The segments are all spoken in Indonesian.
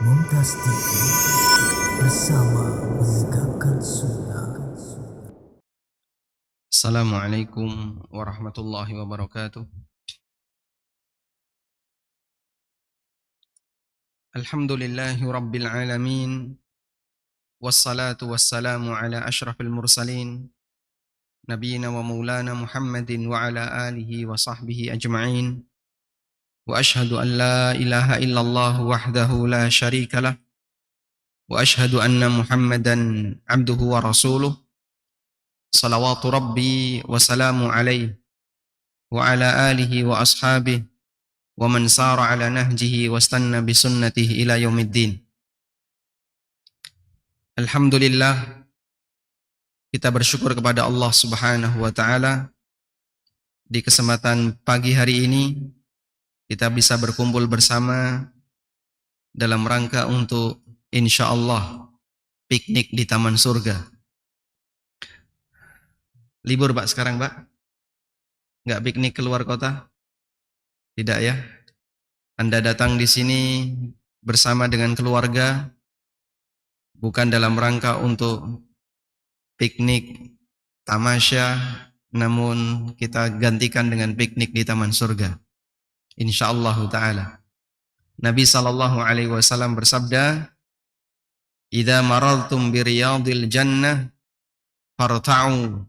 Mumtaz TV bersama menegakkan sunnah. Assalamualaikum warahmatullahi wabarakatuh. Alhamdulillahi rabbil alamin. Wassalatu wassalamu ala ashrafil mursalin. Nabiyina wa maulana Muhammadin wa ala alihi wa sahbihi ajma'in. Wa ashhadu an la ilaha illallah wahdahu la sharika lah. Wa ashhadu anna Muhammadan abduhu wa rasuluh. Salawatu rabbi wa salamu alaihi wa ala alihi wa ashabihi wa man sara ala nahjihi wastanna bisunnatihi ila yaumiddin. Alhamdulillah, kita bersyukur kepada Allah Subhanahu wa taala di kesempatan pagi hari ini kita bisa berkumpul bersama dalam rangka untuk insyaallah piknik di taman surga. Libur Pak sekarang Pak? Nggak piknik keluar kota? Tidak ya? Anda datang di sini bersama dengan keluarga bukan dalam rangka untuk piknik tamasya, namun kita gantikan dengan piknik di taman surga. Insyaallah ta'ala. Nabi SAW bersabda, "Idza marartum bi riyadil jannah farta'u."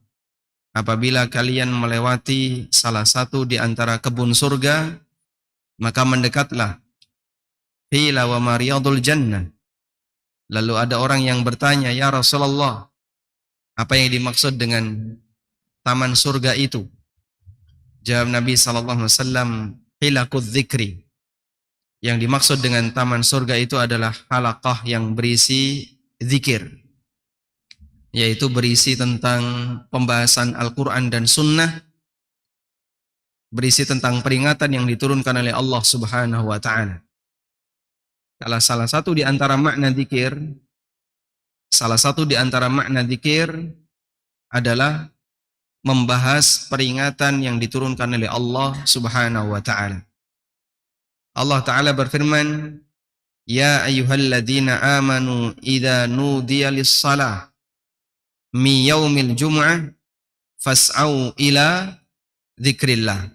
Apabila kalian melewati salah satu di antara kebun surga, maka mendekatlah. Qila wa ma riyadul jannah. Lalu ada orang yang bertanya, "Ya Rasulullah, apa yang dimaksud dengan taman surga itu?" Jawab Nabi SAW, "Hilaqudz dzikri." Yang dimaksud dengan taman surga itu adalah halaqah yang berisi zikir, yaitu berisi tentang pembahasan Al-Quran dan Sunnah, berisi tentang peringatan yang diturunkan oleh Allah Subhanahu wa ta'ala. Salah satu di antara makna zikir adalah membahas peringatan yang diturunkan oleh Allah Subhanahu wa ta'ala. Allah Ta'ala berfirman, "Ya ayyuhalladzina amanu idza nudiya lis-shalah mi yaumil jum'ah fas'au ila dzikrillah."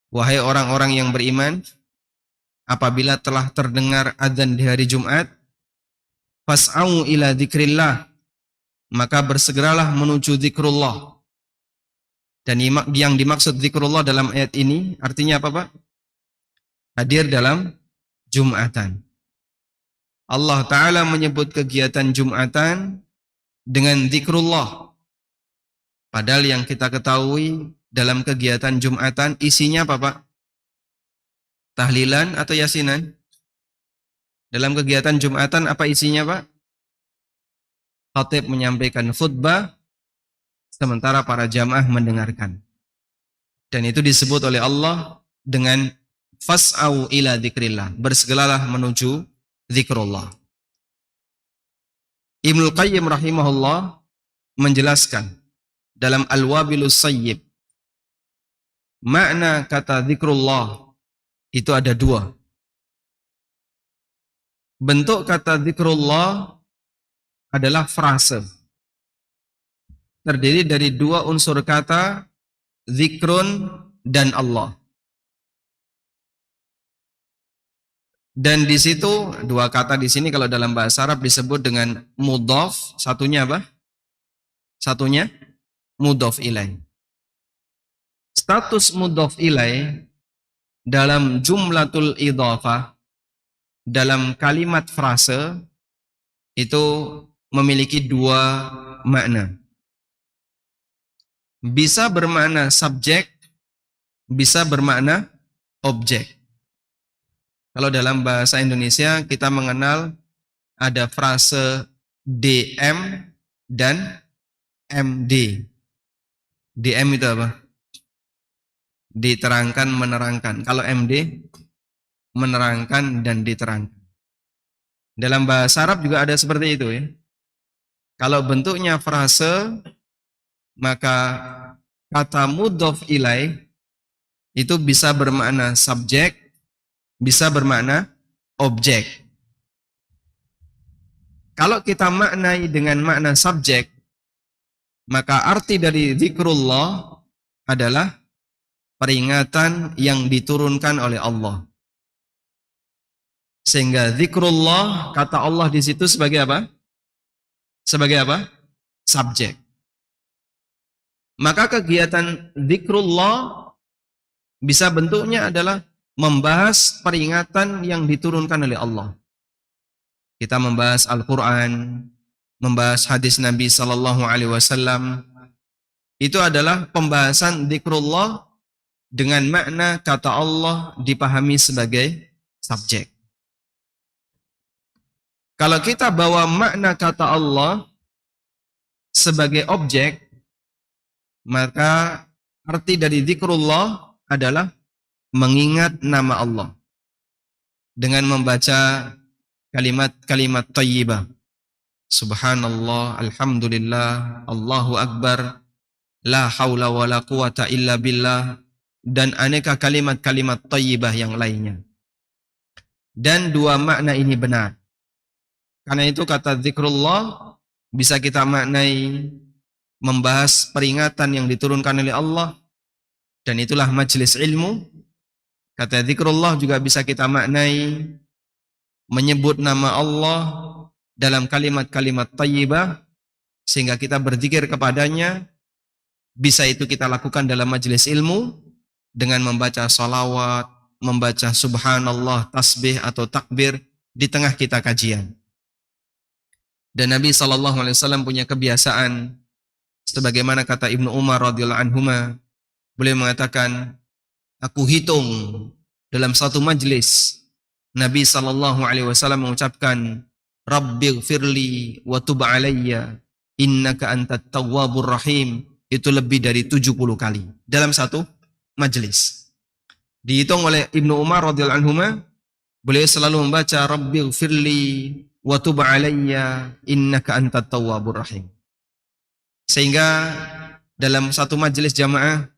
Wahai orang-orang yang beriman, apabila telah terdengar adzan di hari Jumat, fas'au ila dzikrillah, maka bersegeralah menuju zikrullah. Dan yang dimaksud zikrullah dalam ayat ini artinya apa Pak? Hadir dalam Jumatan. Allah Ta'ala menyebut kegiatan Jumatan dengan zikrullah. Padahal yang kita ketahui dalam kegiatan Jumatan isinya apa Pak? Tahlilan atau yasinan? Dalam kegiatan Jumatan apa isinya Pak? Khatib menyampaikan khutbah sementara para jamaah mendengarkan. Dan itu disebut oleh Allah dengan fas'au ila dzikrillah, bersegeralah menuju zikrullah. Ibnu Qayyim rahimahullah menjelaskan dalam Al-Wabilus Sayyib, makna kata zikrullah itu ada dua. Bentuk kata zikrullah adalah frase. Terdiri dari dua unsur kata, zikrun dan Allah. Dan di situ dua kata di sini kalau dalam bahasa Arab disebut dengan mudhaf, satunya apa? Satunya mudhaf ilaih. Status mudhaf ilaih dalam jumlatul idhafah, dalam kalimat frase itu memiliki dua makna. Bisa bermakna subjek, bisa bermakna objek. Kalau dalam bahasa Indonesia kita mengenal ada frase DM dan MD. DM itu apa? Diterangkan, menerangkan. Kalau MD, menerangkan dan diterangkan. Dalam bahasa Arab juga ada seperti itu ya. Kalau bentuknya frase, maka kata mudhaf ilaih itu bisa bermakna subjek, bisa bermakna objek. Kalau kita maknai dengan makna subjek, maka arti dari zikrullah adalah peringatan yang diturunkan oleh Allah. Sehingga zikrullah, kata Allah di situ sebagai apa? Sebagai apa? Subjek. Maka kegiatan zikrullah bisa bentuknya adalah membahas peringatan yang diturunkan oleh Allah. Kita membahas Al-Quran, membahas hadis Nabi Sallallahu Alaihi Wasallam. Itu adalah pembahasan zikrullah dengan makna kata Allah dipahami sebagai subjek. Kalau kita bawa makna kata Allah sebagai objek, maka arti dari zikrullah adalah mengingat nama Allah dengan membaca kalimat-kalimat thayyibah. Subhanallah, alhamdulillah, Allahu akbar, la haula wala quwata illa billah, dan aneka kalimat-kalimat thayyibah yang lainnya. Dan dua makna ini benar. Karena itu kata zikrullah bisa kita maknai membahas peringatan yang diturunkan oleh Allah, dan itulah majelis ilmu. Kata zikrullah juga bisa kita maknai menyebut nama Allah dalam kalimat-kalimat thayyibah sehingga kita berzikir kepadanya. Bisa itu kita lakukan dalam majelis ilmu dengan membaca salawat, membaca subhanallah, tasbih atau takbir di tengah kita kajian. Dan Nabi SAW punya kebiasaan, sebagaimana kata Ibnu Umar radhiyallahu anhuma, beliau mengatakan, aku hitung dalam satu majlis Nabi SAW mengucapkan, Rabbighfirli wa tub alayya innaka antat tawwabur rahim, itu lebih dari 70 kali dalam satu majlis. Dihitung oleh Ibnu Umar radhiyallahu anhuma, beliau selalu membaca Rabbighfirli wa tub alayya innaka antat tawwabur rahim. Sehingga dalam satu majelis jamaah,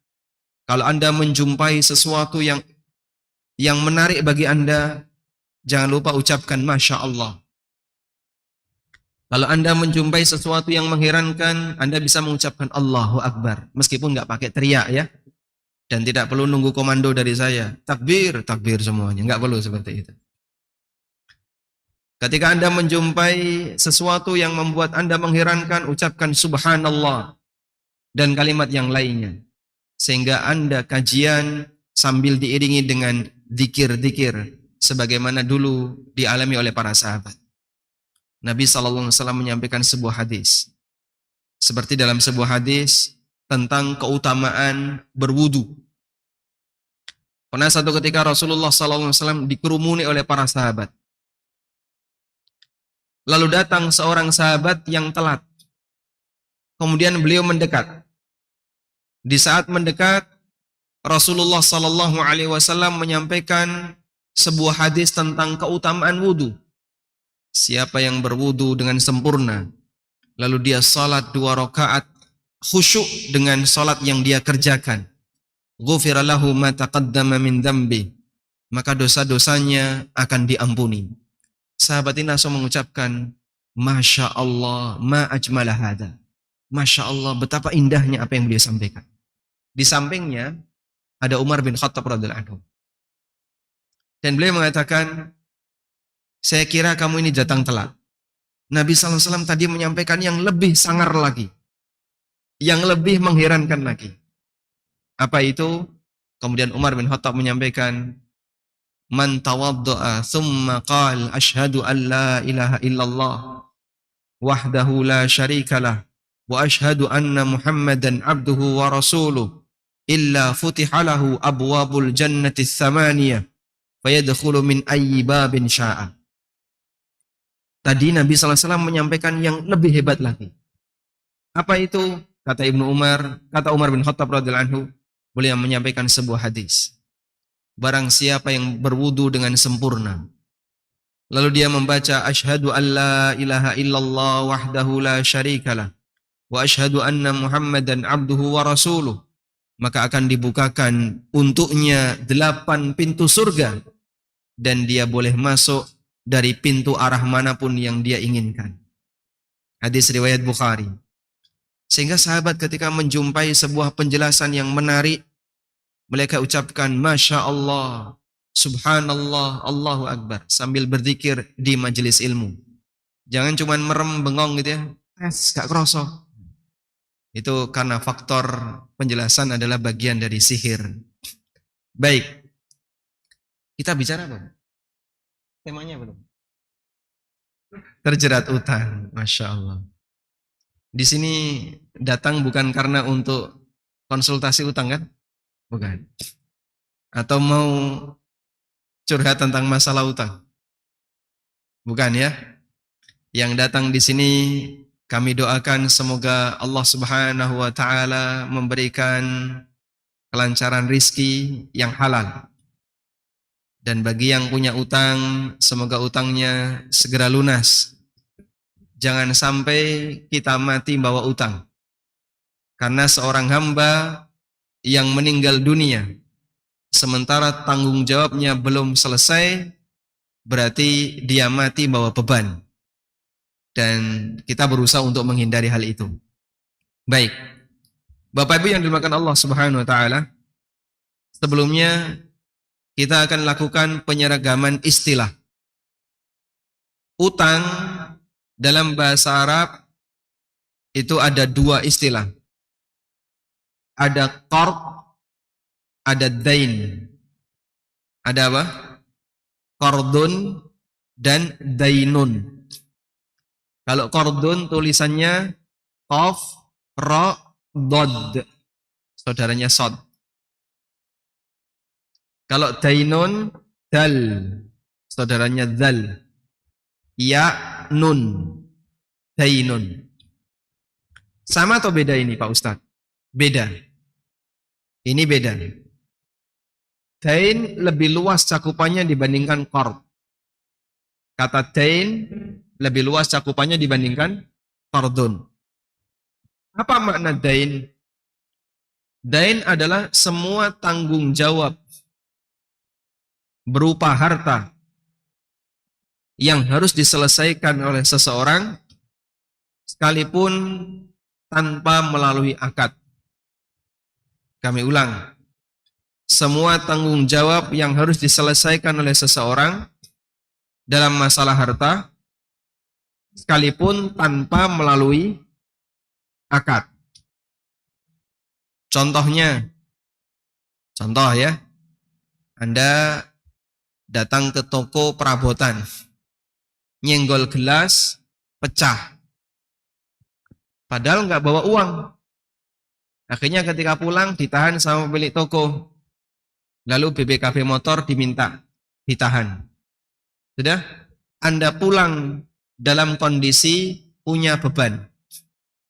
kalau Anda menjumpai sesuatu yang menarik bagi Anda, jangan lupa ucapkan Masya Allah. Kalau Anda menjumpai sesuatu yang mengherankan, Anda bisa mengucapkan Allahu Akbar, meskipun nggak pakai teriak ya, dan tidak perlu nunggu komando dari saya, takbir, takbir semuanya, nggak perlu seperti itu. Ketika Anda menjumpai sesuatu yang membuat Anda mengherankan, ucapkan Subhanallah dan kalimat yang lainnya, sehingga Anda kajian sambil diiringi dengan zikir-zikir sebagaimana dulu dialami oleh para sahabat. Nabi SAW menyampaikan sebuah hadis, seperti dalam sebuah hadis tentang keutamaan berwudu. Pernah satu ketika Rasulullah SAW dikerumuni oleh para sahabat. Lalu datang seorang sahabat yang telat. Kemudian beliau mendekat. Di saat mendekat, Rasulullah SAW menyampaikan sebuah hadis tentang keutamaan wudu. Siapa yang berwudu dengan sempurna, lalu dia salat 2 rakaat khusyuk dengan salat yang dia kerjakan, ghufira lahu ma taqaddama min dzambi, maka dosa-dosanya akan diampuni. Sahabat ini langsung mengucapkan, Masya Allah, ma ajmala hada. Masya Allah, betapa indahnya apa yang beliau sampaikan. Di sampingnya ada Umar bin Khattab radhiyallahu anhu. Dan beliau mengatakan, saya kira kamu ini datang telat. Nabi SAW tadi menyampaikan yang lebih sangar lagi, yang lebih mengherankan lagi. Apa itu? Kemudian Umar bin Khattab menyampaikan, Man tawadda'a thumma qala ashhadu an la ilaha illallah wahdahu la syarikalah wa ashhadu anna Muhammadan abduhu wa rasuluh illa futiha lahu abwabul jannati tsamaniyah fayadkhulu min ayyi babin syaa. Tadi Nabi SAW menyampaikan yang lebih hebat lagi. Apa itu? Kata Umar bin Khattab radhiyallahu anhu, beliau menyampaikan sebuah hadis. Barang siapa yang berwudu dengan sempurna, lalu dia membaca asyhadu an la ilaha illallah wahdahu la syarikalah wa asyhadu anna Muhammadan abduhu wa rasuluh, maka akan dibukakan untuknya 8 pintu surga dan dia boleh masuk dari pintu arah manapun yang dia inginkan. Hadis riwayat Bukhari. Sehingga sahabat ketika menjumpai sebuah penjelasan yang menarik, mereka ucapkan Masya Allah, Subhanallah, Allahu Akbar, sambil berzikir di majelis ilmu. Jangan cuma merem bengong gitu ya, gak kroso. Itu karena faktor penjelasan adalah bagian dari sihir. Baik, kita bicara apa? Temanya belum? Terjerat utang, Masya Allah. Di sini datang bukan karena untuk konsultasi utang kan? Bukan. Atau mau curhat tentang masalah utang? Bukan ya. Yang datang di sini kami doakan semoga Allah Subhanahu wa taala memberikan kelancaran rizki yang halal. Dan bagi yang punya utang, semoga utangnya segera lunas. Jangan sampai kita mati bawa utang. Karena seorang hamba yang meninggal dunia, sementara tanggung jawabnya belum selesai, berarti dia mati bawa beban. Dan kita berusaha untuk menghindari hal itu. Baik, Bapak Ibu yang dimuliakan Allah Subhanahu wa taala, sebelumnya kita akan lakukan penyeragaman istilah. Utang dalam bahasa Arab itu ada dua istilah. Ada qard, ada dain. Ada apa? Qardun dan dainun. Kalau qardun tulisannya qaf, ra, dod. Saudaranya sod. Kalau dainun, dal. Saudaranya dal. Ya, nun. Dainun. Sama atau beda ini Pak Ustadz? Beda. Ini beda. Dain lebih luas cakupannya dibandingkan qard. Kata dain lebih luas cakupannya dibandingkan qardun. Apa makna dain? Dain adalah semua tanggung jawab berupa harta yang harus diselesaikan oleh seseorang sekalipun tanpa melalui akad. Kami ulang. Semua tanggung jawab yang harus diselesaikan oleh seseorang dalam masalah harta sekalipun tanpa melalui akad. Contohnya, contoh ya, Anda datang ke toko perabotan, nyenggol gelas, pecah. Padahal nggak bawa uang. Akhirnya ketika pulang ditahan sama pemilik toko. Lalu BPKB motor diminta, ditahan. Sudah? Anda pulang dalam kondisi punya beban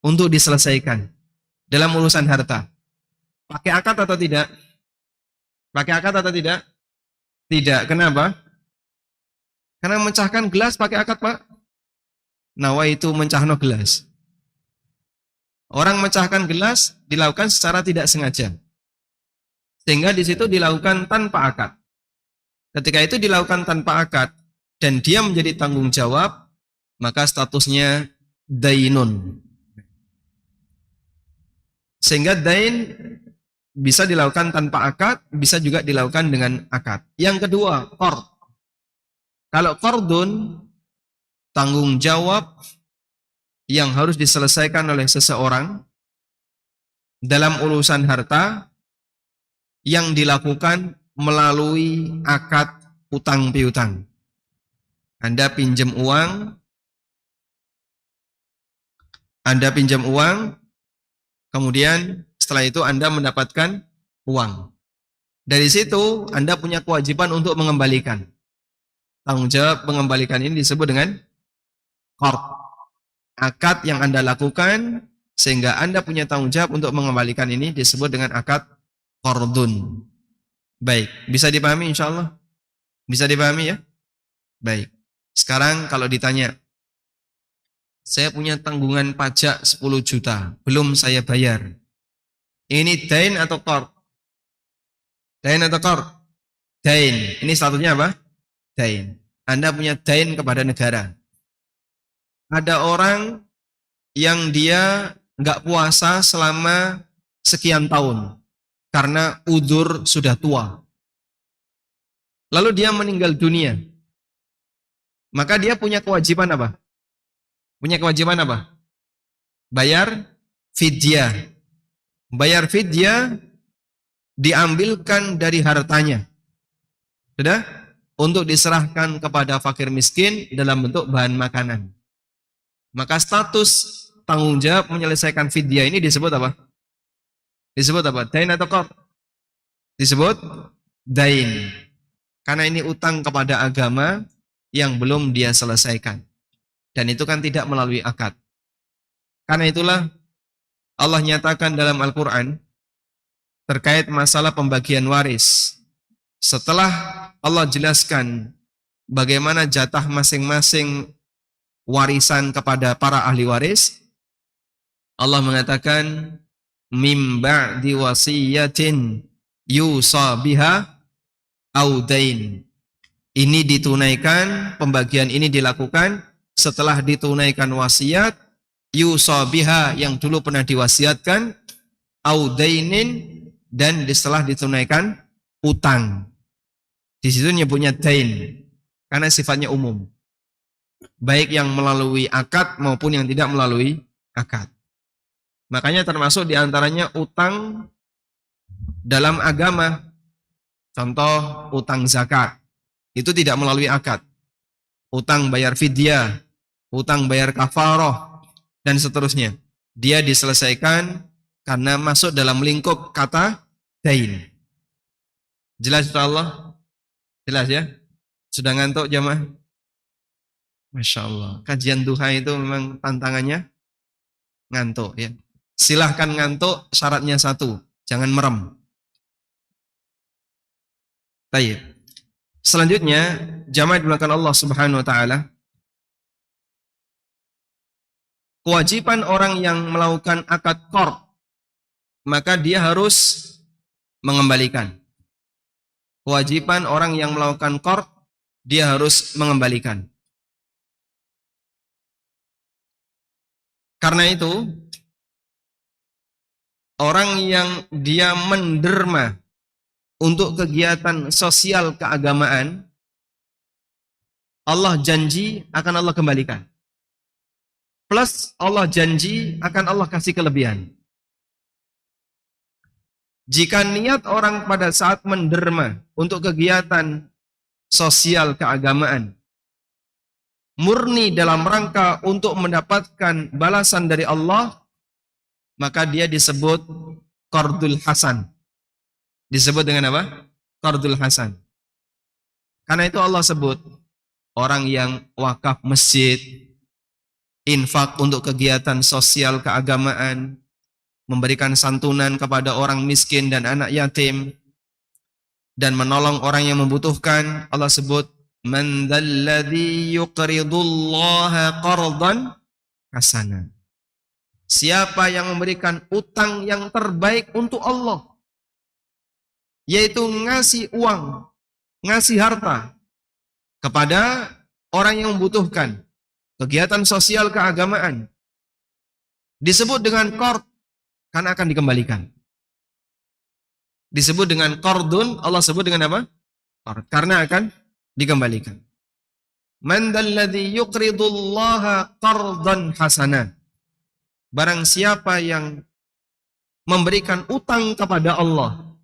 untuk diselesaikan dalam urusan harta. Pakai akad atau tidak? Pakai akad atau tidak? Tidak. Kenapa? Karena memecahkan gelas pakai akad, Pak. Nawaitu mencahno gelas. Orang memecahkan gelas dilakukan secara tidak sengaja. Sehingga di situ dilakukan tanpa akad. Ketika itu dilakukan tanpa akad dan dia menjadi tanggung jawab, maka statusnya dainun. Sehingga dain bisa dilakukan tanpa akad, bisa juga dilakukan dengan akad. Yang kedua, qard. Kalau qardun, tanggung jawab yang harus diselesaikan oleh seseorang dalam urusan harta yang dilakukan melalui akad utang piutang. Anda pinjam uang, kemudian setelah itu Anda mendapatkan uang. Dari situ Anda punya kewajiban untuk mengembalikan. Tanggung jawab mengembalikan ini disebut dengan qard. Akad yang Anda lakukan sehingga Anda punya tanggung jawab untuk mengembalikan ini disebut dengan akad qardun. Baik, bisa dipahami insyaallah? Bisa dipahami ya? Baik. Sekarang kalau ditanya, saya punya tanggungan pajak 10 juta, belum saya bayar. Ini dain atau qard? Dain atau qard? Dain. Ini statusnya apa? Dain. Anda punya dain kepada negara. Ada orang yang dia nggak puasa selama sekian tahun karena udzur sudah tua. Lalu dia meninggal dunia. Maka dia punya kewajiban apa? Punya kewajiban apa? Bayar fidyah. Bayar fidyah diambilkan dari hartanya. Sudah? Untuk diserahkan kepada fakir miskin dalam bentuk bahan makanan. Maka status tanggung jawab menyelesaikan fidyah ini disebut apa? Disebut apa? Dain atau qard? Disebut dain. Karena ini utang kepada agama yang belum dia selesaikan. Dan itu kan tidak melalui akad. Karena itulah Allah nyatakan dalam Al-Quran terkait masalah pembagian waris. Setelah Allah jelaskan bagaimana jatah masing-masing warisan kepada para ahli waris, Allah mengatakan mim ba'di wasiyatin yusa biha audain. Ini ditunaikan, pembagian ini dilakukan setelah ditunaikan wasiat yusa biha yang dulu pernah diwasiatkan, audainin, dan setelah ditunaikan utang. Di situ nyebutnya dain karena sifatnya umum. Baik yang melalui akad maupun yang tidak melalui akad. Makanya termasuk diantaranya utang dalam agama. Contoh utang zakat. Itu tidak melalui akad. Utang bayar fidyah, utang bayar kafaroh, dan seterusnya. Dia diselesaikan karena masuk dalam lingkup kata dain. Jelas insyaallah? Jelas ya? Sudah ngantuk jamaah? Masya Allah. Kajian duha itu memang tantangannya ngantuk ya. Silahkan ngantuk, syaratnya satu, jangan merem. Baik. Selanjutnya, jamaah dimulakan Allah Subhanahu wa taala. Kewajiban orang yang melakukan akad qard, maka dia harus mengembalikan. Kewajiban orang yang melakukan qard, dia harus mengembalikan. Karena itu, orang yang dia menderma untuk kegiatan sosial keagamaan, Allah janji akan Allah kembalikan. Plus Allah janji akan Allah kasih kelebihan. Jika niat orang pada saat menderma untuk kegiatan sosial keagamaan murni dalam rangka untuk mendapatkan balasan dari Allah, maka dia disebut qardul hasan. Disebut dengan apa? Qardul hasan. Karena itu Allah sebut orang yang wakaf masjid, infak untuk kegiatan sosial keagamaan, memberikan santunan kepada orang miskin dan anak yatim, dan menolong orang yang membutuhkan. Allah sebut man dzalladzi yuqridullaha qardan hasana. Siapa yang memberikan utang yang terbaik untuk Allah, yaitu ngasih uang, ngasih harta kepada orang yang membutuhkan, kegiatan sosial keagamaan, disebut dengan qard karena akan dikembalikan. Disebut dengan qardun, Allah sebut dengan apa? Qard, karena akan dikembalikan. Man dzalladzi yuqridullaha qardan hasanan. Barang siapa yang memberikan utang kepada Allah.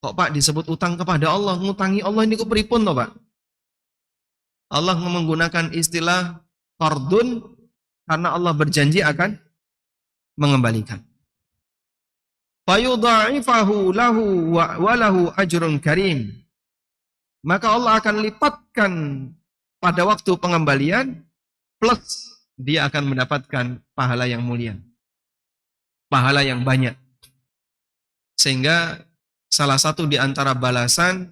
Kok Pak disebut utang kepada Allah? Ngutangi Allah ini kok pripun toh Pak? Allah menggunakan istilah qardun karena Allah berjanji akan mengembalikan. Fayudha'ifahu lahu wa lahu ajrun karim. Maka Allah akan lipatkan pada waktu pengembalian plus dia akan mendapatkan pahala yang mulia. Pahala yang banyak. Sehingga salah satu di antara balasan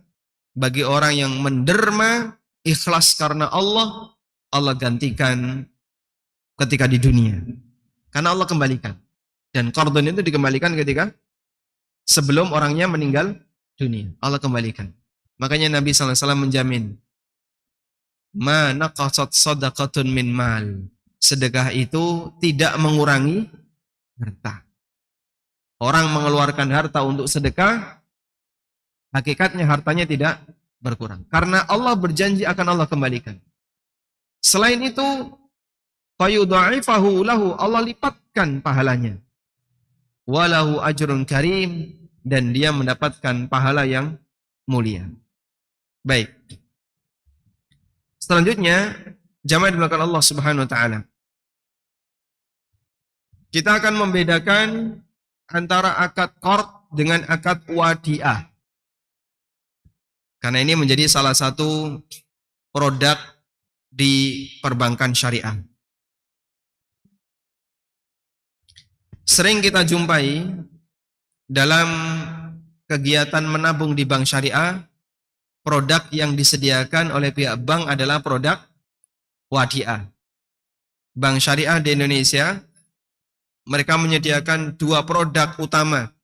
bagi orang yang menderma ikhlas karena Allah, Allah gantikan ketika di dunia. Karena Allah kembalikan. Dan qardun itu dikembalikan ketika sebelum orangnya meninggal dunia. Allah kembalikan. Makanya Nabi SAW menjamin, ma naqasat sadaqatun min mal. sedekah itu tidak mengurangi harta. Orang mengeluarkan harta untuk sedekah, hakikatnya hartanya tidak berkurang. Karena Allah berjanji akan Allah kembalikan. Selain itu, fayudha'ifahu lahu, Allah lipatkan pahalanya. Walahu ajrun karim, dan dia mendapatkan pahala yang mulia. Baik. Selanjutnya, jamaah dimulakan Allah Subhanahu wa taala. Kita akan membedakan antara akad qard dengan akad wadiah. Karena ini menjadi salah satu produk di perbankan syariah. Sering kita jumpai dalam kegiatan menabung di bank syariah, produk yang disediakan oleh pihak bank adalah produk wadiah. Bank syariah di Indonesia, mereka menyediakan dua produk utama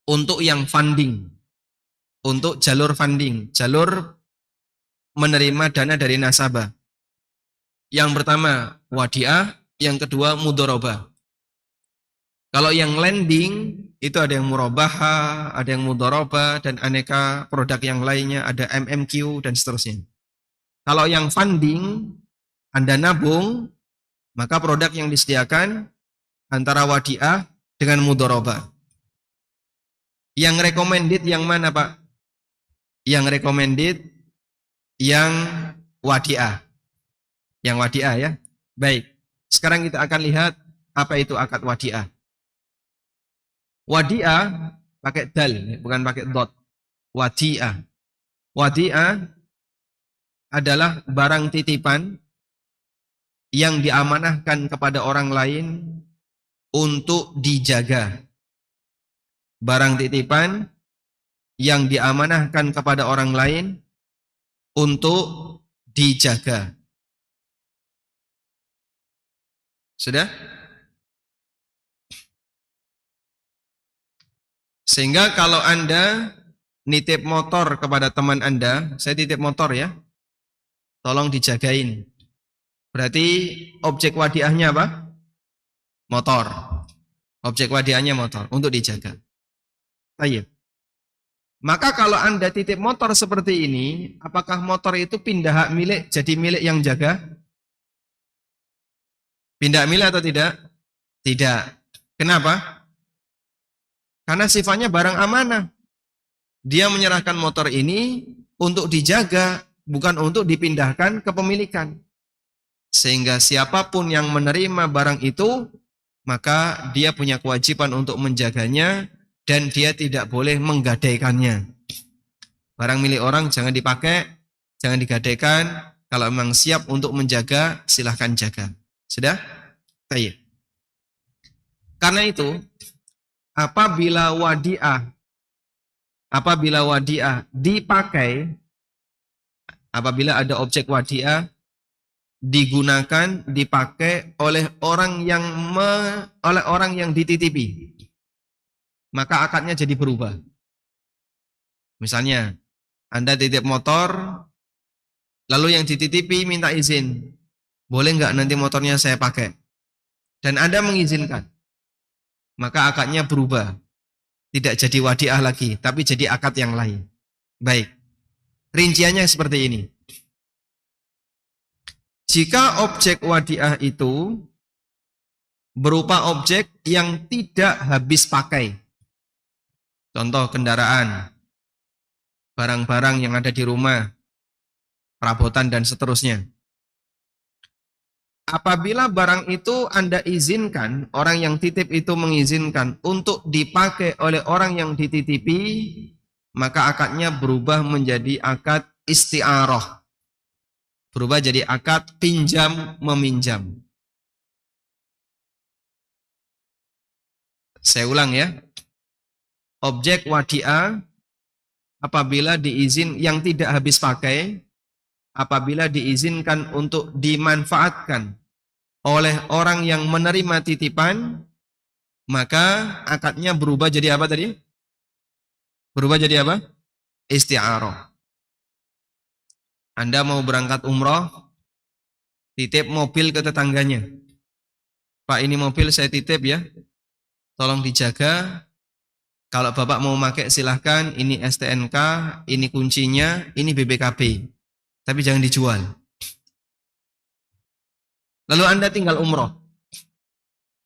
untuk yang funding, untuk jalur funding, jalur menerima dana dari nasabah. Yang pertama wadiah, yang kedua mudharabah. Kalau yang lending itu ada yang murabaha, ada yang mudharabah, dan aneka produk yang lainnya, ada MMQ dan seterusnya. Kalau yang funding, Anda nabung, maka produk yang disediakan antara wadiah dengan mudharabah. Yang recommended yang mana, Pak? Yang recommended yang wadiah. Yang wadiah ya. Baik. Sekarang kita akan lihat apa itu akad wadiah. Wadiah pakai dal, bukan pakai dot. Wadiah. Wadiah adalah barang titipan yang diamanahkan kepada orang lain untuk dijaga. Barang titipan yang diamanahkan kepada orang lain untuk dijaga. Sudah? Sehingga kalau Anda nitip motor kepada teman Anda, saya titip motor ya, tolong dijagain. Berarti objek wadiahnya apa? Motor. Objek wadiahnya motor untuk dijaga. Baik. Maka kalau Anda titip motor seperti ini, apakah motor itu pindah hak milik jadi milik yang jaga? Pindah milik atau tidak? Tidak. Kenapa? Karena sifatnya barang amanah. Dia menyerahkan motor ini untuk dijaga, bukan untuk dipindahkan kepemilikan. Sehingga siapapun yang menerima barang itu, maka dia punya kewajiban untuk menjaganya, dan dia tidak boleh menggadaikannya. Barang milik orang jangan dipakai, jangan digadaikan. Kalau memang siap untuk menjaga, silahkan jaga. Sudah? Baik. Karena itu, apabila wadiah dipakai, apabila ada objek wadiah digunakan, dipakai oleh orang yang dititipi, maka akadnya jadi berubah. Misalnya, Anda titip motor, lalu yang dititipi minta izin, boleh nggak nanti motornya saya pakai? Dan Anda mengizinkan, maka akadnya berubah. Tidak jadi wadiah lagi, tapi jadi akad yang lain. Baik, rinciannya seperti ini. Jika objek wadiah itu berupa objek yang tidak habis pakai, contoh kendaraan, barang-barang yang ada di rumah, perabotan dan seterusnya. Apabila barang itu Anda izinkan, orang yang titip itu mengizinkan untuk dipakai oleh orang yang dititipi, maka akadnya berubah menjadi akad isti'arah. Berubah jadi akad pinjam meminjam. Saya ulang ya. Objek wadiah apabila yang tidak habis pakai, apabila diizinkan untuk dimanfaatkan oleh orang yang menerima titipan, maka akadnya berubah jadi apa tadi? Berubah jadi apa? Isti'arah. Anda mau berangkat umroh, titip mobil ke tetangganya. Pak, ini mobil saya titip ya, tolong dijaga. Kalau Bapak mau pakai silahkan, ini STNK, ini kuncinya, ini BPKB. Tapi jangan dijual. Lalu Anda tinggal umroh.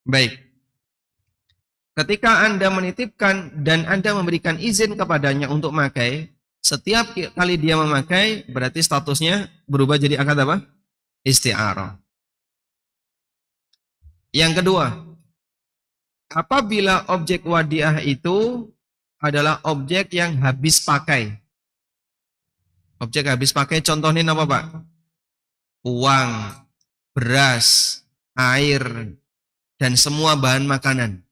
Baik. Ketika Anda menitipkan dan Anda memberikan izin kepadanya untuk memakai, setiap kali dia memakai, berarti statusnya berubah jadi akad apa? Isti'arah. Yang kedua, apabila objek wadiah itu adalah objek yang habis pakai. Objek habis pakai contohnya apa, Pak? Uang, beras, air, dan semua bahan makanan.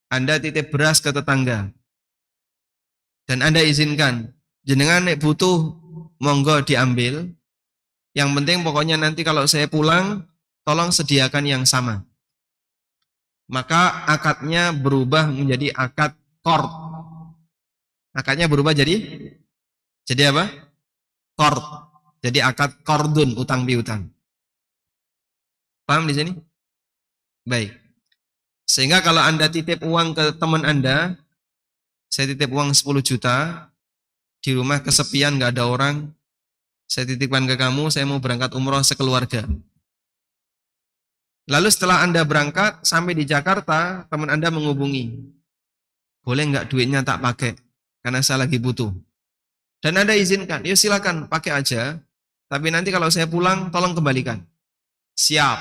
Anda titip beras ke tetangga. Dan Anda izinkan, jenengan nek butuh, monggo diambil. Yang penting pokoknya nanti kalau saya pulang, tolong sediakan yang sama. Maka akadnya berubah menjadi akad qard. Akadnya berubah jadi apa? Qard. Jadi akad qardun, utang piutang. Paham di sini? Baik. Sehingga kalau Anda titip uang ke teman Anda, saya titip uang 10 juta, di rumah kesepian, nggak ada orang, saya titipkan ke kamu, saya mau berangkat umroh sekeluarga. Lalu setelah Anda berangkat, sampai di Jakarta, teman Anda menghubungi. Boleh nggak duitnya tak pakai? Karena saya lagi butuh. Dan Anda izinkan, ya silakan pakai aja. Tapi nanti kalau saya pulang, tolong kembalikan. Siap.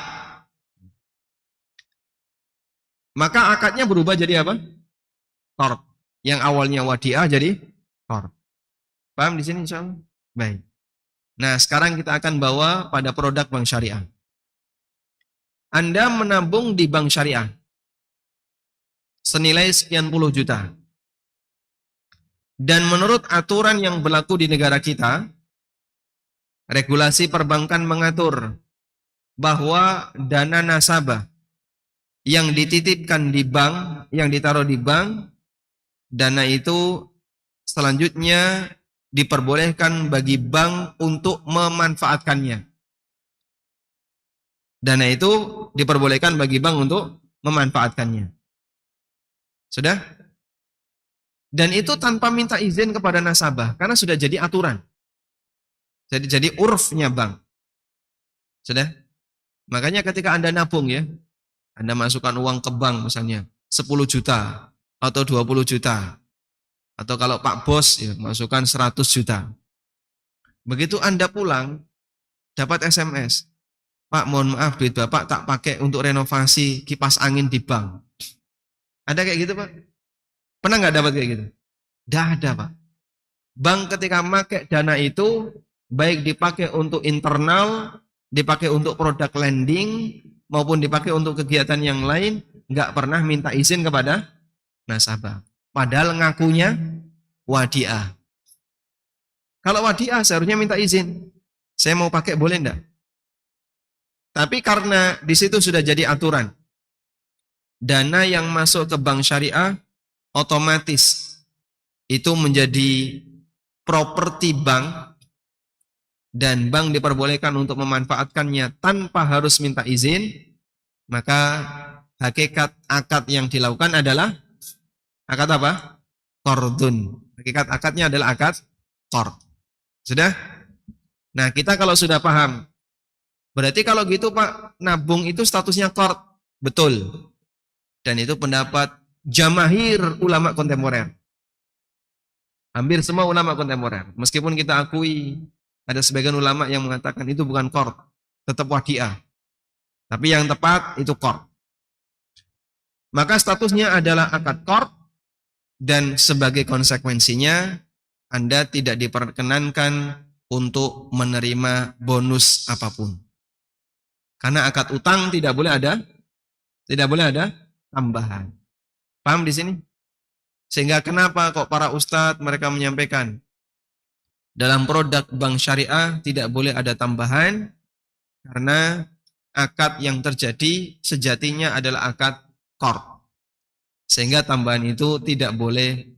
Maka akadnya berubah jadi apa? Qard. Yang awalnya wadiah jadi qard. Paham di sini insyaallah? Baik. Nah, sekarang kita akan bawa pada produk bank syariah. Anda menabung di bank syariah senilai sekian puluh juta. Dan menurut aturan yang berlaku di negara kita, regulasi perbankan mengatur bahwa dana nasabah yang dititipkan di bank, yang ditaruh di bank, dana itu selanjutnya diperbolehkan bagi bank untuk memanfaatkannya. Dana itu diperbolehkan bagi bank untuk memanfaatkannya. Sudah? Dan itu tanpa minta izin kepada nasabah, karena sudah jadi aturan. Jadi urfnya bank. Sudah? Makanya ketika Anda nabung ya, Anda masukkan uang ke bank misalnya 10 juta atau 20 juta. Atau kalau Pak Bos ya, masukkan 100 juta. Begitu Anda pulang, dapat SMS. Pak, mohon maaf duit Bapak tak pakai untuk renovasi kipas angin di bank. Ada kayak gitu, Pak? Pernah nggak dapat kayak gitu? Nggak ada, Pak. Bank ketika pakai dana itu, baik dipakai untuk internal, dipakai untuk produk lending, maupun dipakai untuk kegiatan yang lain, nggak pernah minta izin kepada nasabah. Padahal ngakunya wadiah. Kalau wadiah seharusnya minta izin. Saya mau pakai boleh enggak? Tapi karena di situ sudah jadi aturan, dana yang masuk ke bank syariah otomatis itu menjadi properti bank dan bank diperbolehkan untuk memanfaatkannya tanpa harus minta izin, maka hakikat akad yang dilakukan adalah akad apa? Qardun. Hakikat akadnya adalah akad qard. Sudah? Nah, kita kalau sudah paham, berarti kalau gitu Pak, nabung itu statusnya qard. Betul. Dan itu pendapat jamahir ulama kontemporer. Hampir semua ulama kontemporer. Meskipun kita akui ada sebagian ulama yang mengatakan itu bukan qard, tetap wadiah. Tapi yang tepat itu qard. Maka statusnya adalah akad qard dan sebagai konsekuensinya Anda tidak diperkenankan untuk menerima bonus apapun. Karena akad utang tidak boleh ada tambahan. Paham di sini? Sehingga kenapa kok para ustadz mereka menyampaikan dalam produk bank syariah tidak boleh ada tambahan, karena akad yang terjadi sejatinya adalah akad qard. Sehingga tambahan itu tidak boleh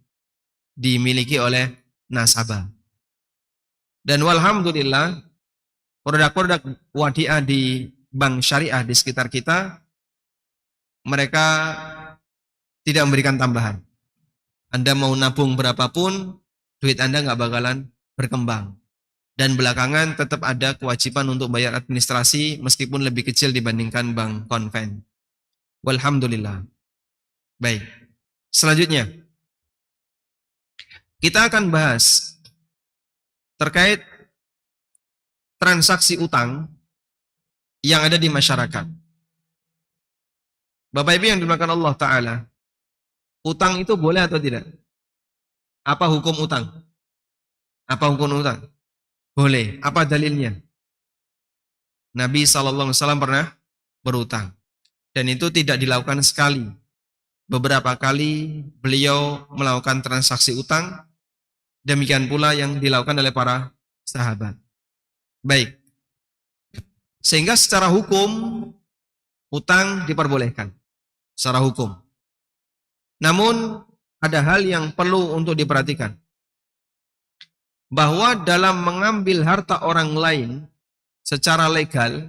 dimiliki oleh nasabah. Dan walhamdulillah produk-produk wadiah di bank syariah di sekitar kita, mereka tidak memberikan tambahan. Anda mau nabung berapapun, duit Anda nggak bakalan berkembang. Dan belakangan tetap ada kewajiban untuk bayar administrasi meskipun lebih kecil dibandingkan bank konven. Walhamdulillah. Baik. Selanjutnya, kita akan bahas terkait transaksi utang yang ada di masyarakat. Bapak Ibu yang dimuliakan Allah Ta'ala, utang itu boleh atau tidak? Apa hukum utang? Apa hukum utang? Boleh. Apa dalilnya? Nabi SAW pernah berutang. Dan itu tidak dilakukan sekali. Beberapa kali beliau melakukan transaksi utang. Demikian pula yang dilakukan oleh para sahabat. Baik. Sehingga secara hukum, utang diperbolehkan. Secara hukum. Namun, ada hal yang perlu untuk diperhatikan. Bahwa dalam mengambil harta orang lain secara legal,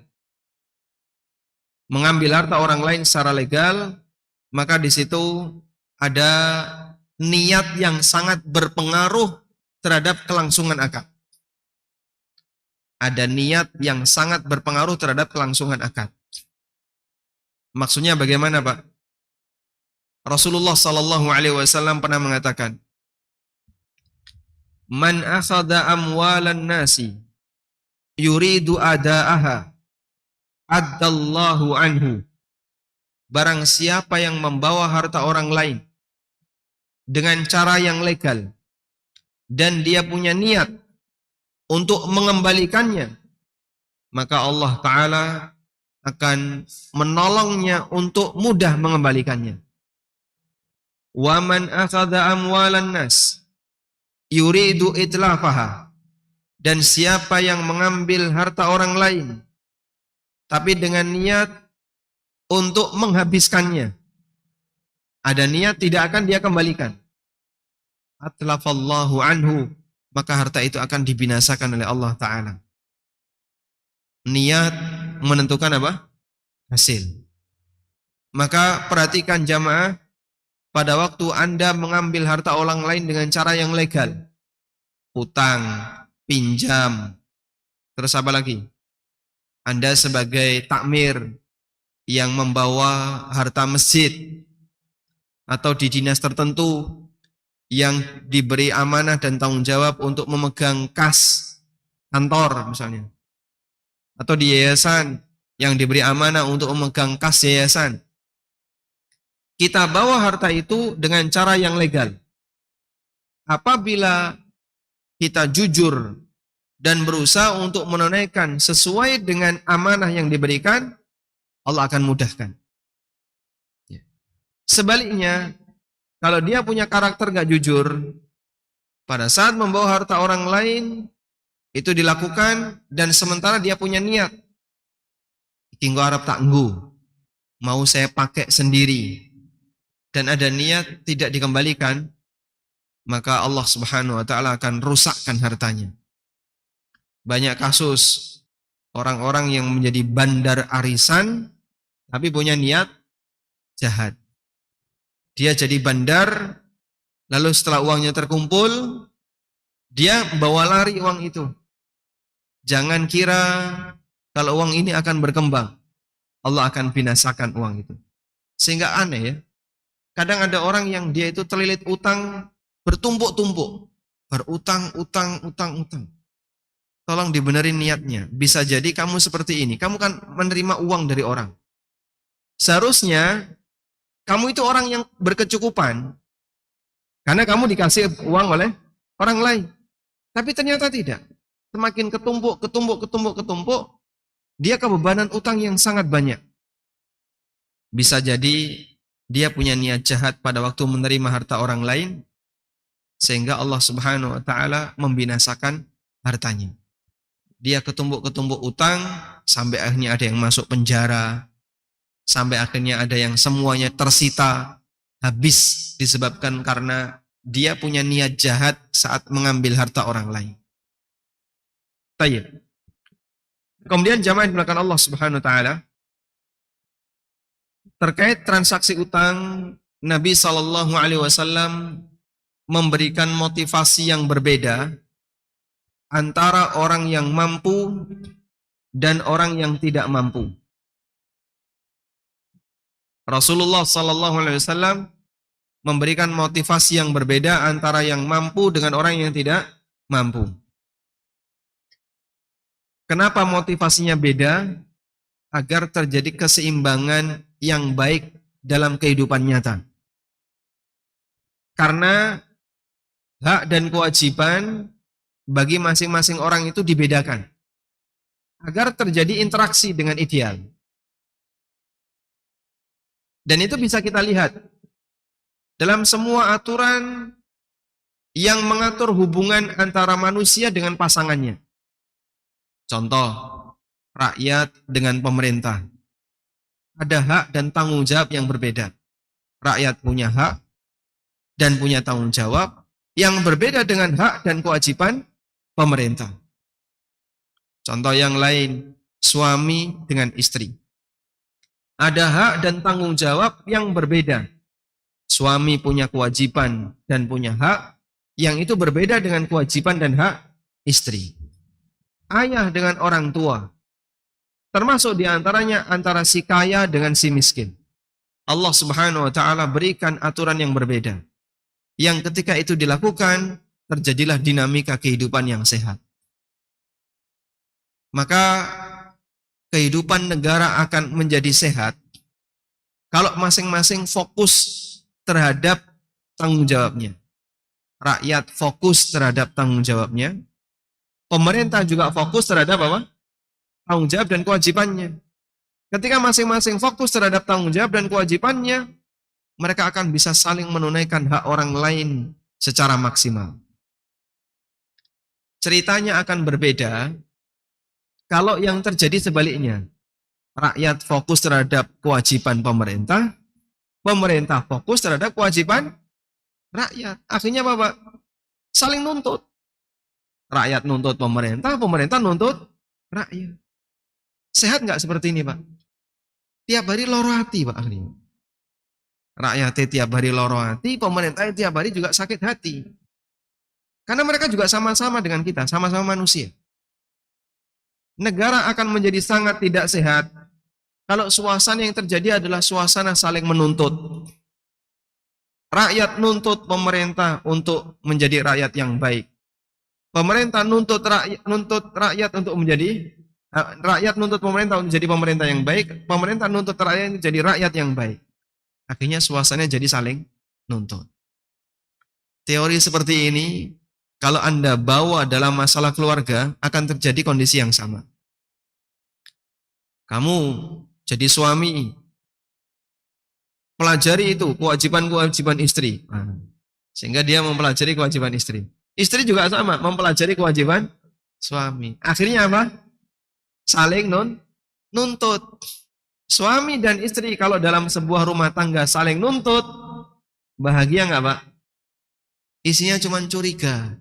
maka di situ ada niat yang sangat berpengaruh terhadap kelangsungan akad. Ada niat yang sangat berpengaruh terhadap kelangsungan akad. Maksudnya bagaimana, Pak? Rasulullah SAW pernah mengatakan, Man akhadha amwalan nasi yuridu ada'aha addallahu anhu. Barang siapa yang membawa harta orang lain dengan cara yang legal dan dia punya niat untuk mengembalikannya, maka Allah Ta'ala akan menolongnya untuk mudah mengembalikannya. Wa man akhadha amwalan nas yuridu itlafaha. Dan siapa yang mengambil harta orang lain tapi dengan niat untuk menghabiskannya, ada niat tidak akan dia kembalikan, atlafallahu anhu, maka harta itu akan dibinasakan oleh Allah Ta'ala. Niat menentukan apa? Hasil. Maka perhatikan jamaah, pada waktu Anda mengambil harta orang lain dengan cara yang legal, utang, pinjam, terus apa lagi? Anda sebagai takmir yang membawa harta masjid atau di dinas tertentu yang diberi amanah dan tanggung jawab untuk memegang kas kantor misalnya, atau di yayasan yang diberi amanah untuk memegang kas yayasan. Kita bawa harta itu dengan cara yang legal. Apabila kita jujur dan berusaha untuk menunaikan sesuai dengan amanah yang diberikan, Allah akan mudahkan. Sebaliknya, kalau dia punya karakter gak jujur, pada saat membawa harta orang lain, itu dilakukan dan sementara dia punya niat, Kinggo Arab tak nggu, mau saya pakai sendiri, dan ada niat tidak dikembalikan, maka Allah Subhanahu wa Ta'ala akan rusakkan hartanya. Banyak kasus orang-orang yang menjadi bandar arisan tapi punya niat jahat. Dia jadi bandar, lalu setelah uangnya terkumpul, dia bawa lari uang itu. Jangan kira kalau uang ini akan berkembang, Allah akan binasakan uang itu. Sehingga aneh ya. Kadang ada orang yang dia itu terlilit utang bertumpuk-tumpuk. Berutang, utang. Tolong dibenerin niatnya. Bisa jadi kamu seperti ini. Kamu kan menerima uang dari orang. Seharusnya kamu itu orang yang berkecukupan. Karena kamu dikasih uang oleh orang lain. Tapi ternyata tidak. Semakin ketumpuk, dia kebebanan utang yang sangat banyak. Bisa jadi dia punya niat jahat pada waktu menerima harta orang lain, sehingga Allah Subhanahu wa Ta'ala membinasakan hartanya. Dia ketumbuk utang, sampai akhirnya ada yang masuk penjara, sampai akhirnya ada yang semuanya tersita, habis disebabkan karena dia punya niat jahat saat mengambil harta orang lain. Tayyib. Kemudian jamaah yang dimuliakan Allah Subhanahu wa taala, terkait transaksi utang, Nabi Shallallahu alaihi wasallam memberikan motivasi yang berbeda antara orang yang mampu dan orang yang tidak mampu. Rasulullah Shallallahu alaihi wasallam memberikan motivasi yang berbeda antara yang mampu dengan orang yang tidak mampu. Kenapa motivasinya beda? Agar terjadi keseimbangan yang baik dalam kehidupan nyata. Karena hak dan kewajiban bagi masing-masing orang itu dibedakan. Agar terjadi interaksi dengan ideal. Dan itu bisa kita lihat dalam semua aturan yang mengatur hubungan antara manusia dengan pasangannya. Contoh, rakyat dengan pemerintah. Ada hak dan tanggung jawab yang berbeda. Rakyat punya hak dan punya tanggung jawab yang berbeda dengan hak dan kewajiban pemerintah. Contoh yang lain, suami dengan istri. Ada hak dan tanggung jawab yang berbeda. Suami punya kewajiban dan punya hak yang itu berbeda dengan kewajiban dan hak istri. Ayah dengan orang tua, termasuk diantaranya antara si kaya dengan si miskin. Allah Subhanahu wa ta'ala berikan aturan yang berbeda. Yang ketika itu dilakukan, terjadilah dinamika kehidupan yang sehat. Maka kehidupan negara akan menjadi sehat kalau masing-masing fokus terhadap tanggung jawabnya. Rakyat fokus terhadap tanggung jawabnya. Pemerintah juga fokus terhadap apa? Tanggung jawab dan kewajibannya. Ketika masing-masing fokus terhadap tanggung jawab dan kewajibannya, mereka akan bisa saling menunaikan hak orang lain secara maksimal. Ceritanya akan berbeda kalau yang terjadi sebaliknya. Rakyat fokus terhadap kewajiban pemerintah, pemerintah fokus terhadap kewajiban rakyat. Akhirnya apa, Pak? Saling nuntut. Rakyat nuntut pemerintah, pemerintah nuntut rakyat. Sehat nggak seperti ini, Pak? Tiap hari loro hati, Pak. Akhirnya. Rakyatnya tiap hari loro hati, pemerintah tiap hari juga sakit hati. Karena mereka juga sama-sama dengan kita, sama-sama manusia. Negara akan menjadi sangat tidak sehat kalau suasana yang terjadi adalah suasana saling menuntut. Rakyat nuntut pemerintah untuk menjadi rakyat yang baik. Pemerintah nuntut rakyat untuk menjadi rakyat nuntut pemerintah untuk menjadi pemerintah yang baik, pemerintah nuntut rakyat untuk jadi rakyat yang baik. Akhirnya suasananya jadi saling nuntut. Teori seperti ini kalau Anda bawa dalam masalah keluarga akan terjadi kondisi yang sama. Kamu jadi suami, pelajari itu kewajiban-kewajiban istri. Sehingga dia mempelajari kewajiban istri. Istri juga sama, mempelajari kewajiban suami. Akhirnya apa? Saling nuntut. Suami dan istri kalau dalam sebuah rumah tangga saling nuntut, bahagia nggak, Pak? Isinya cuma curiga.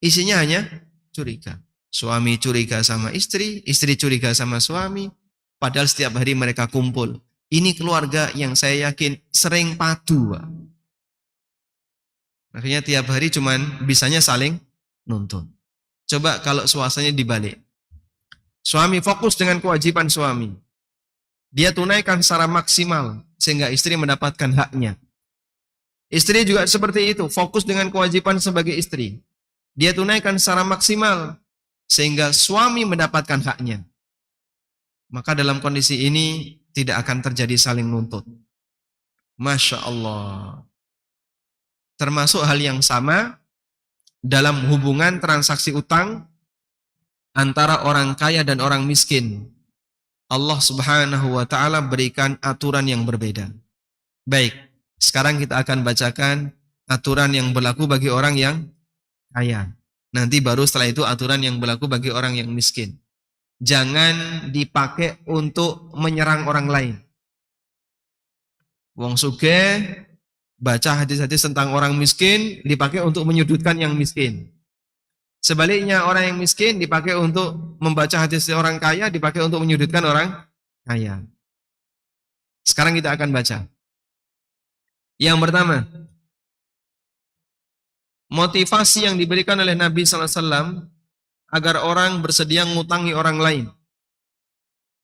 Isinya hanya curiga. Suami curiga sama istri curiga sama suami. Padahal setiap hari mereka kumpul. Ini keluarga yang saya yakin sering padu, Pak. Akhirnya tiap hari cuman bisanya saling nuntut. Coba kalau suasananya dibalik. Suami fokus dengan kewajiban suami. Dia tunaikan secara maksimal sehingga istri mendapatkan haknya. Istri juga seperti itu, fokus dengan kewajiban sebagai istri. Dia tunaikan secara maksimal sehingga suami mendapatkan haknya. Maka dalam kondisi ini tidak akan terjadi saling nuntut. Masya Allah. Termasuk hal yang sama dalam hubungan transaksi utang antara orang kaya dan orang miskin. Allah Subhanahu wa ta'ala berikan aturan yang berbeda. Baik, sekarang kita akan bacakan aturan yang berlaku bagi orang yang kaya. Nanti baru setelah itu aturan yang berlaku bagi orang yang miskin. Jangan dipakai untuk menyerang orang lain. Wong sugih baca hadis-hadis tentang orang miskin dipakai untuk menyudutkan yang miskin. Sebaliknya orang yang miskin dipakai untuk membaca hadis orang kaya, dipakai untuk menyudutkan orang kaya. Sekarang kita akan baca. Yang pertama, motivasi yang diberikan oleh Nabi SAW agar orang bersedia ngutangi orang lain.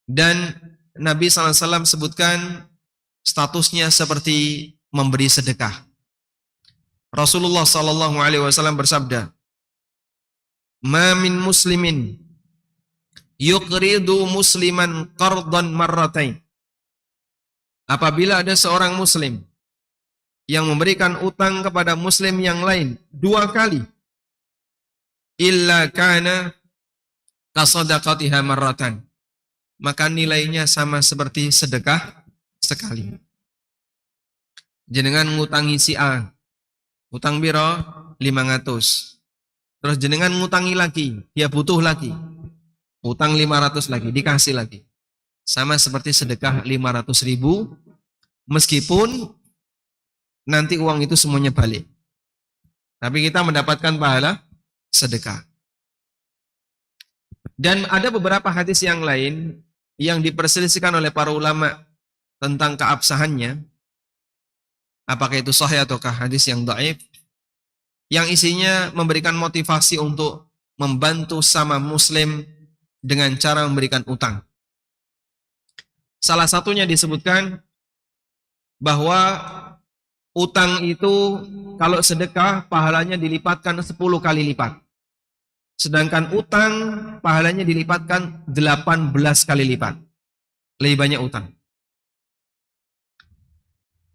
Dan Nabi SAW sebutkan statusnya seperti memberi sedekah. Rasulullah SAW bersabda, "Ma min muslimin yuqridu musliman qardan marratain." Apabila ada seorang muslim yang memberikan utang kepada muslim yang lain 2 kali, illa kana kasadaqatiha marratan, maka nilainya sama seperti sedekah sekali. Jenengan ngutangi si A, utang biro 500. Terus jenengan ngutangi lagi, dia butuh lagi, utang 500 lagi, dikasih lagi. Sama seperti sedekah 500.000, meskipun nanti uang itu semuanya balik. Tapi kita mendapatkan pahala sedekah. Dan ada beberapa hadis yang lain yang diperselisihkan oleh para ulama tentang keabsahannya. Apakah itu sahih ataukah hadis yang dhaif, yang isinya memberikan motivasi untuk membantu sama muslim dengan cara memberikan utang. Salah satunya disebutkan bahwa utang itu kalau sedekah pahalanya dilipatkan 10 kali lipat. Sedangkan utang pahalanya dilipatkan 18 kali lipat. Lebih banyak utang.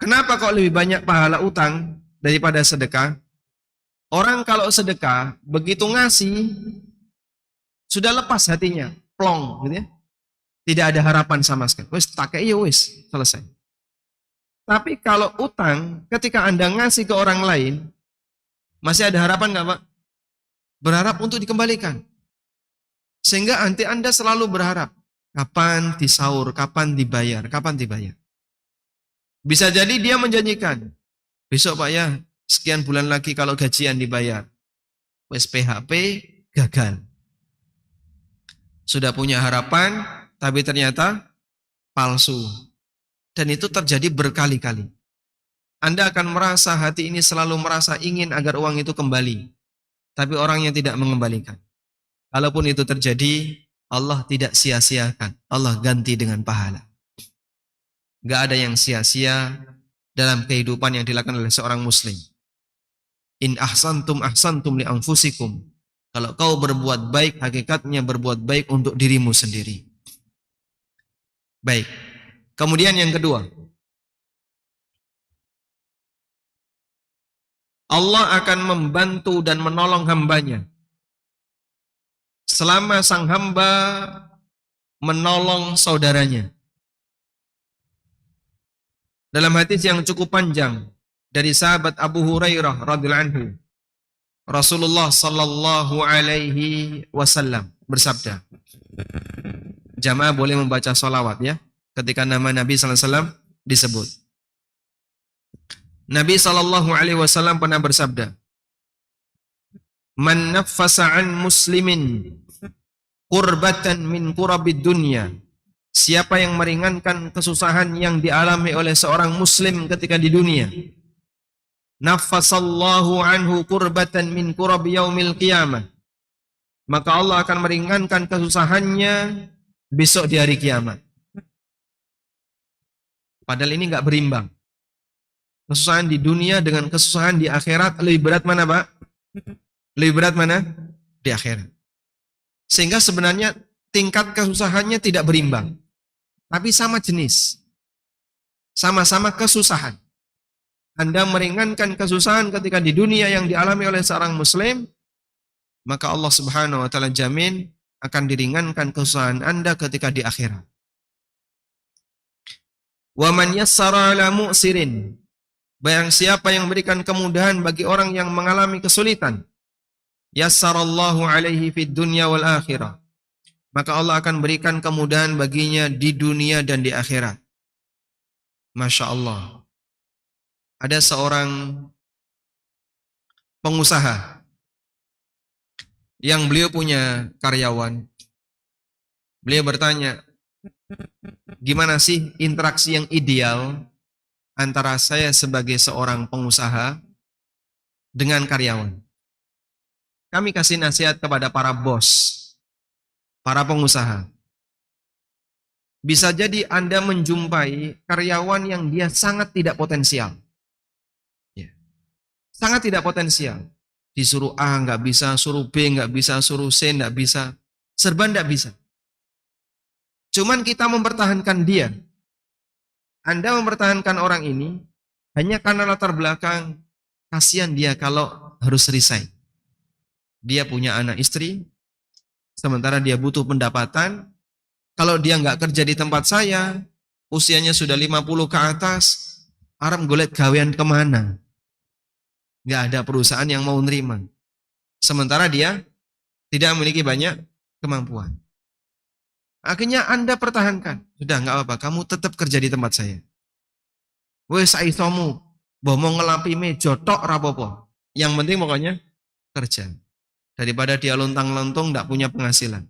Kenapa kok lebih banyak pahala utang daripada sedekah? Orang kalau sedekah, begitu ngasih, sudah lepas hatinya, plong, gitu ya. Tidak ada harapan sama sekali. Wis, tak ya wis, selesai. Tapi kalau utang, ketika Anda ngasih ke orang lain, masih ada harapan nggak, Pak? Berharap untuk dikembalikan. Sehingga nanti Anda selalu berharap, kapan disaur, kapan dibayar, kapan dibayar. Bisa jadi dia menjanjikan, besok Pak ya, sekian bulan lagi kalau gajian dibayar. Wes PHP gagal. Sudah punya harapan, tapi ternyata palsu. Dan itu terjadi berkali-kali. Anda akan merasa hati ini selalu merasa ingin agar uang itu kembali. Tapi orangnya tidak mengembalikan. Kalaupun itu terjadi, Allah tidak sia-siakan. Allah ganti dengan pahala. Gak ada yang sia-sia dalam kehidupan yang dilakukan oleh seorang muslim. In ahsantum ahsantum li anfusikum. Kalau kau berbuat baik, hakikatnya berbuat baik untuk dirimu sendiri. Baik. Kemudian yang kedua, Allah akan membantu dan menolong hambanya selama sang hamba menolong saudaranya. Dalam hadis yang cukup panjang dari sahabat Abu Hurairah radhiyallahu anhu, Rasulullah sallallahu alaihi wasallam bersabda. Jamaah boleh membaca sholawat ya ketika nama Nabi sallallahu alaihi wasallam disebut. Nabi sallallahu alaihi wasallam pernah bersabda, "Man naffasa an muslimin qurbatan min qurabid dunya." Siapa yang meringankan kesusahan yang dialami oleh seorang muslim ketika di dunia, naffasallahu anhu qurbatan min qurabi yaumil qiyamah, maka Allah akan meringankan kesusahannya besok di hari kiamat. Padahal ini enggak berimbang. Kesusahan di dunia dengan kesusahan di akhirat, lebih berat mana, Pak? Lebih berat mana? Di akhirat. Sehingga sebenarnya tingkat kesusahannya tidak berimbang, tapi sama jenis. Sama-sama kesusahan. Anda meringankan kesusahan ketika di dunia yang dialami oleh seorang muslim, maka Allah Subhanahu wa taala jamin akan diringankan kesusahan Anda ketika di akhirat. Wa man yassara 'ala mu'sirin. Barang siapa yang memberikan kemudahan bagi orang yang mengalami kesulitan, yassarallahu alaihi fid dunya wal akhirah, maka Allah akan berikan kemudahan baginya di dunia dan di akhirat. Masya Allah. Ada seorang pengusaha yang beliau punya karyawan. Beliau bertanya, gimana sih interaksi yang ideal antara saya sebagai seorang pengusaha dengan karyawan? Kami kasih nasihat kepada para bos, para pengusaha. Bisa jadi Anda menjumpai karyawan yang dia sangat tidak potensial. Ya. Sangat tidak potensial. Disuruh A nggak bisa, suruh B nggak bisa, suruh C nggak bisa. Serba nggak bisa. Cuman kita mempertahankan dia. Anda mempertahankan orang ini hanya karena latar belakang kasihan dia kalau harus resign. Dia punya anak istri, sementara dia butuh pendapatan. Kalau dia nggak kerja di tempat saya, usianya sudah 50 ke atas, Arab golek gawean kemana? Nggak ada perusahaan yang mau nerima. Sementara dia tidak memiliki banyak kemampuan. Akhirnya Anda pertahankan. Sudah nggak apa-apa, kamu tetap kerja di tempat saya. Wes aisomu, mau ngelapi meja tok rapopo. Yang penting pokoknya kerja. Daripada dia lontang-lontung nggak punya penghasilan.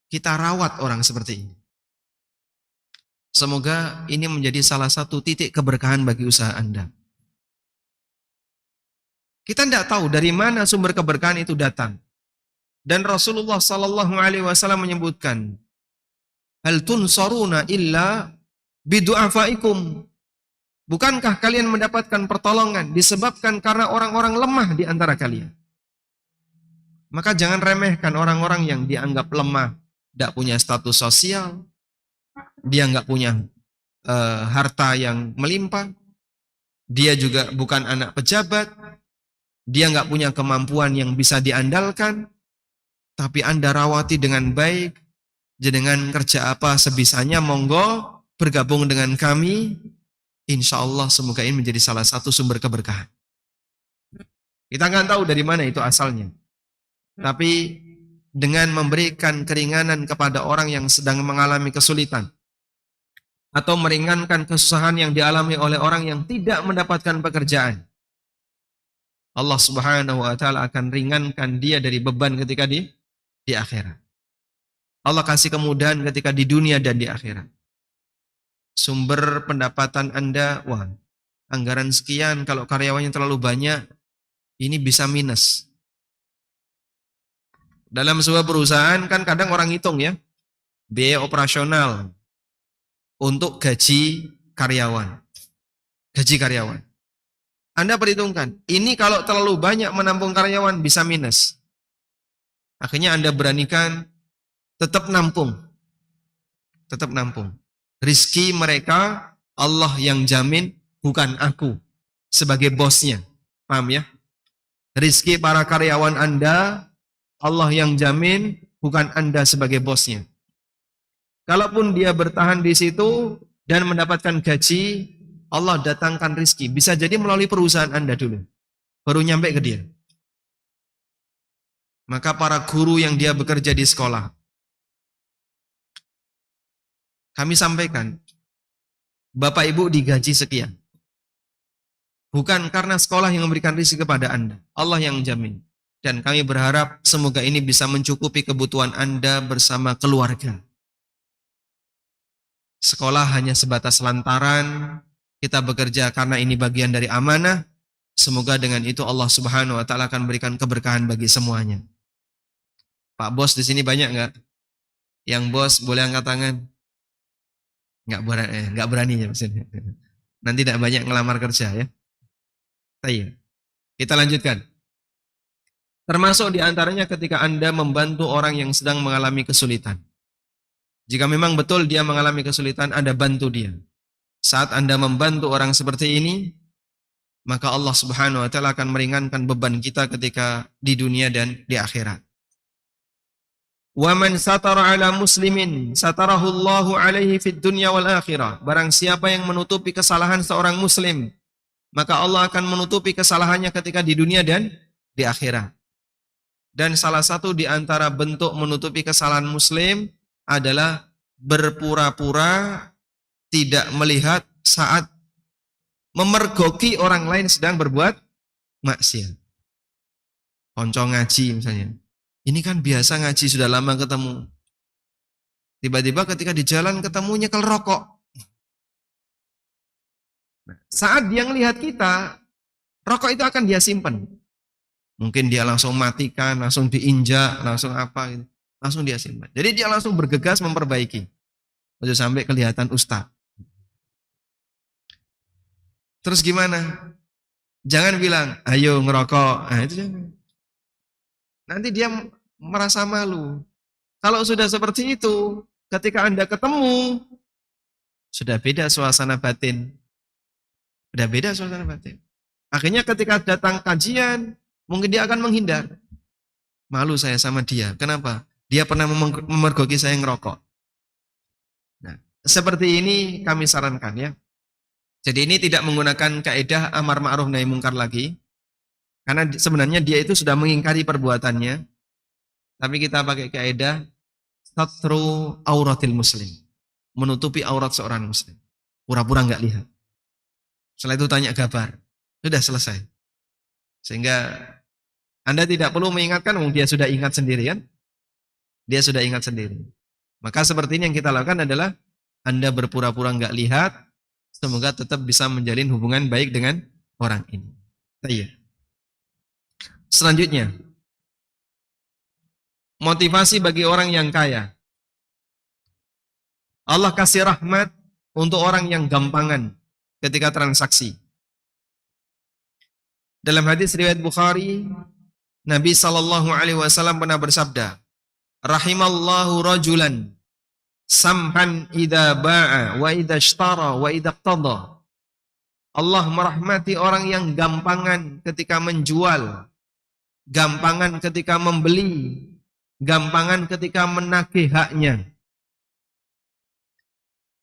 Kita rawat orang seperti ini. Semoga ini menjadi salah satu titik keberkahan bagi usaha Anda. Kita tidak tahu dari mana sumber keberkahan itu datang. Dan Rasulullah Sallallahu Alaihi Wasallam menyebutkan, hal tunsaruna illa bidu'afaikum. Bukankah kalian mendapatkan pertolongan disebabkan karena orang-orang lemah di antara kalian? Maka jangan remehkan orang-orang yang dianggap lemah, tidak punya status sosial, dia nggak punya harta yang melimpah, dia juga bukan anak pejabat, dia nggak punya kemampuan yang bisa diandalkan, tapi Anda rawati dengan baik, dengan kerja apa sebisanya, monggo bergabung dengan kami, insya Allah semoga ini menjadi salah satu sumber keberkahan. Kita nggak tahu dari mana itu asalnya, tapi dengan memberikan keringanan kepada orang yang sedang mengalami kesulitan, atau meringankan kesusahan yang dialami oleh orang yang tidak mendapatkan pekerjaan, Allah Subhanahu wa taala akan ringankan dia dari beban ketika di akhirat. Allah kasih kemudahan ketika di dunia dan di akhirat. Sumber pendapatan Anda, wah, anggaran sekian, kalau karyawannya terlalu banyak, ini bisa minus. Dalam sebuah perusahaan kan kadang orang hitung ya, biaya operasional untuk gaji karyawan. Gaji karyawan. Anda perhitungkan, ini kalau terlalu banyak menampung karyawan bisa minus. Akhirnya Anda beranikan tetap nampung. Tetap nampung. Rizki mereka Allah yang jamin, bukan aku sebagai bosnya. Paham ya? Rizki para karyawan Anda Allah yang jamin, bukan Anda sebagai bosnya. Kalaupun dia bertahan di situ dan mendapatkan gaji, Allah datangkan rizki. Bisa jadi melalui perusahaan Anda dulu. Baru nyampe ke dia. Maka para guru yang dia bekerja di sekolah, kami sampaikan, Bapak Ibu digaji sekian. Bukan karena sekolah yang memberikan rizki kepada Anda. Allah yang jamin. Dan kami berharap semoga ini bisa mencukupi kebutuhan Anda bersama keluarga. Sekolah hanya sebatas lantaran, kita bekerja karena ini bagian dari amanah. Semoga dengan itu Allah Subhanahu wa taala akan berikan keberkahan bagi semuanya. Pak bos di sini banyak nggak? Yang bos boleh angkat tangan? Nggak berani ya maksudnya. Nanti tidak banyak ngelamar kerja ya. Iya. Kita lanjutkan. Termasuk diantaranya ketika Anda membantu orang yang sedang mengalami kesulitan. Jika memang betul dia mengalami kesulitan, Anda bantu dia. Saat Anda membantu orang seperti ini, maka Allah Subhanahu wa taala akan meringankan beban kita ketika di dunia dan di akhirat. Wa man satara ala muslimin satarahu Allahu alaihi fid dunya wal akhirah. Barang siapa yang menutupi kesalahan seorang muslim, maka Allah akan menutupi kesalahannya ketika di dunia dan di akhirat. Dan salah satu di antara bentuk menutupi kesalahan muslim adalah berpura-pura tidak melihat saat memergoki orang lain sedang berbuat maksiat. Konco ngaji misalnya. Ini kan biasa ngaji sudah lama ketemu. Tiba-tiba ketika di jalan ketemu nyekel rokok. Saat dia ngelihat kita, rokok itu akan dia simpan. Mungkin dia langsung matikan, langsung diinjak, langsung apa gitu. Langsung dia simpan. Jadi dia langsung bergegas memperbaiki. Udah sampai kelihatan ustaz. Terus gimana? Jangan bilang, ayo ngerokok. Nah, itu jangan. Nanti dia merasa malu. Kalau sudah seperti itu, ketika Anda ketemu, sudah beda suasana batin. Sudah beda suasana batin. Akhirnya ketika datang kajian, mungkin dia akan menghindar. Malu saya sama dia. Kenapa? Dia pernah memergoki saya ngerokok. Nah, seperti ini kami sarankan ya. Jadi ini tidak menggunakan kaidah amar ma'ruf nahi mungkar lagi. Karena sebenarnya dia itu sudah mengingkari perbuatannya. Tapi kita pakai kaidah satru auratil muslim. Menutupi aurat seorang muslim. Pura-pura nggak lihat. Setelah itu tanya kabar. Sudah selesai. Sehingga Anda tidak perlu mengingatkan, dia sudah ingat sendiri kan? Dia sudah ingat sendiri. Maka seperti ini yang kita lakukan adalah Anda berpura-pura nggak lihat, semoga tetap bisa menjalin hubungan baik dengan orang ini. Iya. Selanjutnya, motivasi bagi orang yang kaya. Allah kasih rahmat untuk orang yang gampangan ketika transaksi. Dalam hadis riwayat Bukhari, Nabi SAW pernah bersabda, rahimallahu rajulan samhan idza ba'a wa idza ishtara wa idza iqtada. Allah merahmati orang yang gampangan ketika menjual, gampangan ketika membeli, gampangan ketika menagih haknya.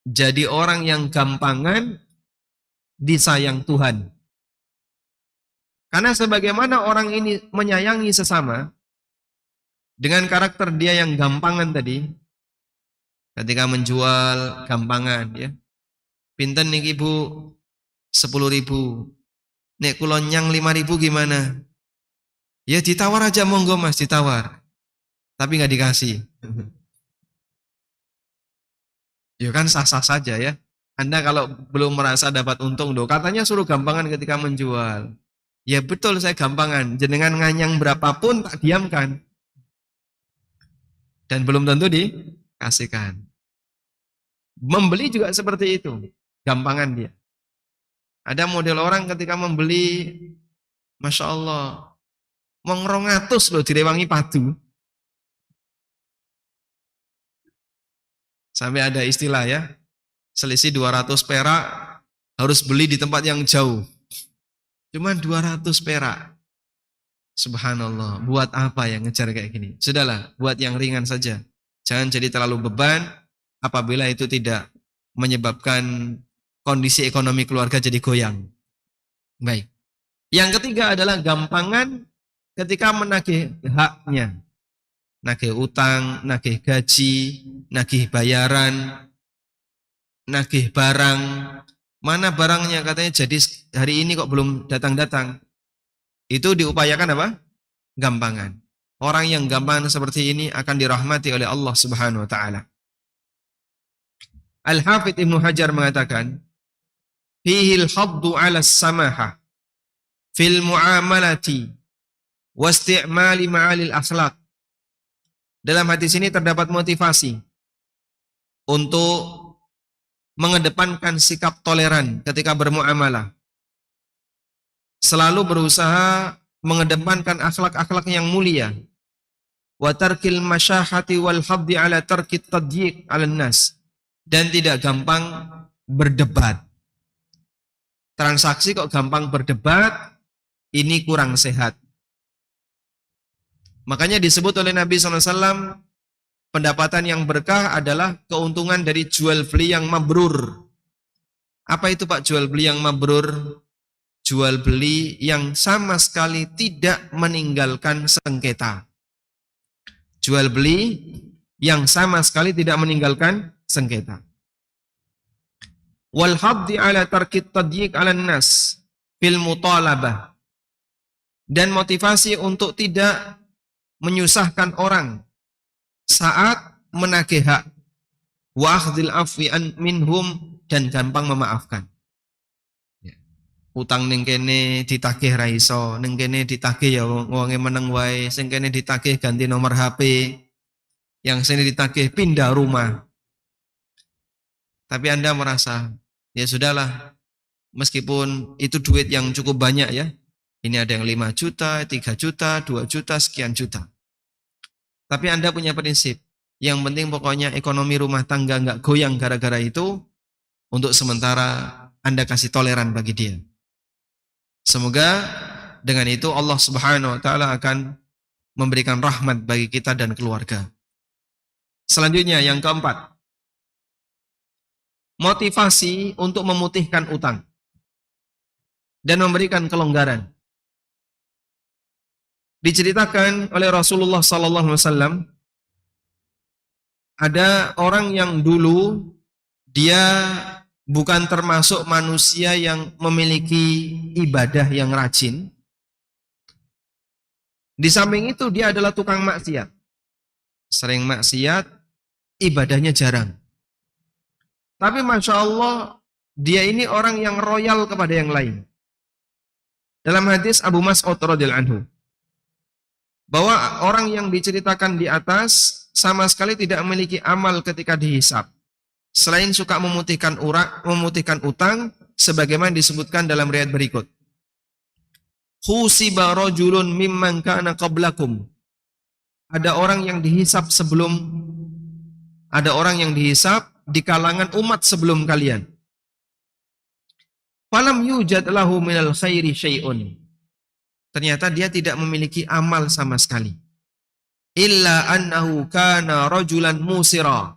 Jadi orang yang gampangan disayang Tuhan. Karena sebagaimana orang ini menyayangi sesama, dengan karakter dia yang gampangan tadi, ketika menjual gampangan ya. Pinten nih ibu 10.000. Nek kulonyang 5.000 gimana? Ya ditawar aja monggo mas, ditawar. Tapi nggak dikasih. Ya kan sah-sah saja ya. Anda kalau belum merasa dapat untung doh, katanya suruh gampangan ketika menjual. Ya betul saya gampangan, jenengan nganyang berapapun tak diamkan. Dan belum tentu dikasihkan. Membeli juga seperti itu, gampangan dia. Ada model orang ketika membeli, Masya Allah, wong 200 loh direwangi padu. Sampai ada istilah ya, selisih 200 perak harus beli di tempat yang jauh. Cuman 200 perak. Subhanallah, buat apa ya ngejar kayak gini? Sudahlah, buat yang ringan saja. Jangan jadi terlalu beban apabila itu tidak menyebabkan kondisi ekonomi keluarga jadi goyang. Baik. Yang ketiga adalah gampangan ketika menagih haknya. Nagih utang, nagih gaji, nagih bayaran, nagih barang. Mana barangnya katanya jadi hari ini kok belum datang-datang. Itu diupayakan apa? Gampangan. Orang yang gampangan seperti ini akan dirahmati oleh Allah Subhanahu wa taala. Al-Hafidz Ibnu Hajar mengatakan, "Fihil haddu 'ala as-samaha fil mu'amalati wa isti'mali ma'alil akhlaq." Dalam hadis ini terdapat motivasi untuk mengedepankan sikap toleran ketika bermuamalah. Selalu berusaha mengedepankan akhlak-akhlak yang mulia. Wa tarkil masyahati wal haddi ala tarkit tadyiq ala nas. Dan tidak gampang berdebat. Transaksi kok gampang berdebat, ini kurang sehat. Makanya disebut oleh Nabi SAW, pendapatan yang berkah adalah keuntungan dari jual beli yang mabrur. Apa itu Pak jual beli yang mabrur? Jual beli yang sama sekali tidak meninggalkan sengketa. Jual beli yang sama sekali tidak meninggalkan sengketa. Wal haddi ala tarkit tadyiq ala nas fil mutalabah. Dan motivasi untuk tidak menyusahkan orang saat menagih hak, wa akhdhil afwi minhum, dan gampang memaafkan. Ya. Utang ning kene ditagih ra iso, ning kene ditagih ya wonge meneng wae, sing kene ditagih ganti nomor HP, yang sini ditagih pindah rumah. Tapi Anda merasa, ya sudahlah, meskipun itu duit yang cukup banyak ya. Ini ada yang 5 juta, 3 juta, 2 juta, sekian juta. Tapi Anda punya prinsip, yang penting pokoknya ekonomi rumah tangga nggak goyang gara-gara itu, untuk sementara Anda kasih toleran bagi dia. Semoga dengan itu Allah Subhanahu wa taala akan memberikan rahmat bagi kita dan keluarga. Selanjutnya yang keempat, motivasi untuk memutihkan utang dan memberikan kelonggaran. Diceritakan oleh Rasulullah sallallahu alaihi wasallam, ada orang yang dulu dia bukan termasuk manusia yang memiliki ibadah yang rajin. Di samping itu dia adalah tukang maksiat. Sering maksiat, ibadahnya jarang. Tapi Masya Allah, dia ini orang yang royal kepada yang lain. Dalam hadis Abu Mas'ud radhiyallahu anhu, bahwa orang yang diceritakan di atas sama sekali tidak memiliki amal ketika dihisab, selain suka memutihkan utang, sebagaimana disebutkan dalam riwayat berikut. Khusiba rajulun mimman kana qablakum. Ada orang yang dihisab di kalangan umat sebelum kalian. Falam yujad lahu minal khairi syai'un. Ternyata dia tidak memiliki amal sama sekali. Illa annahu kana rajulan musira.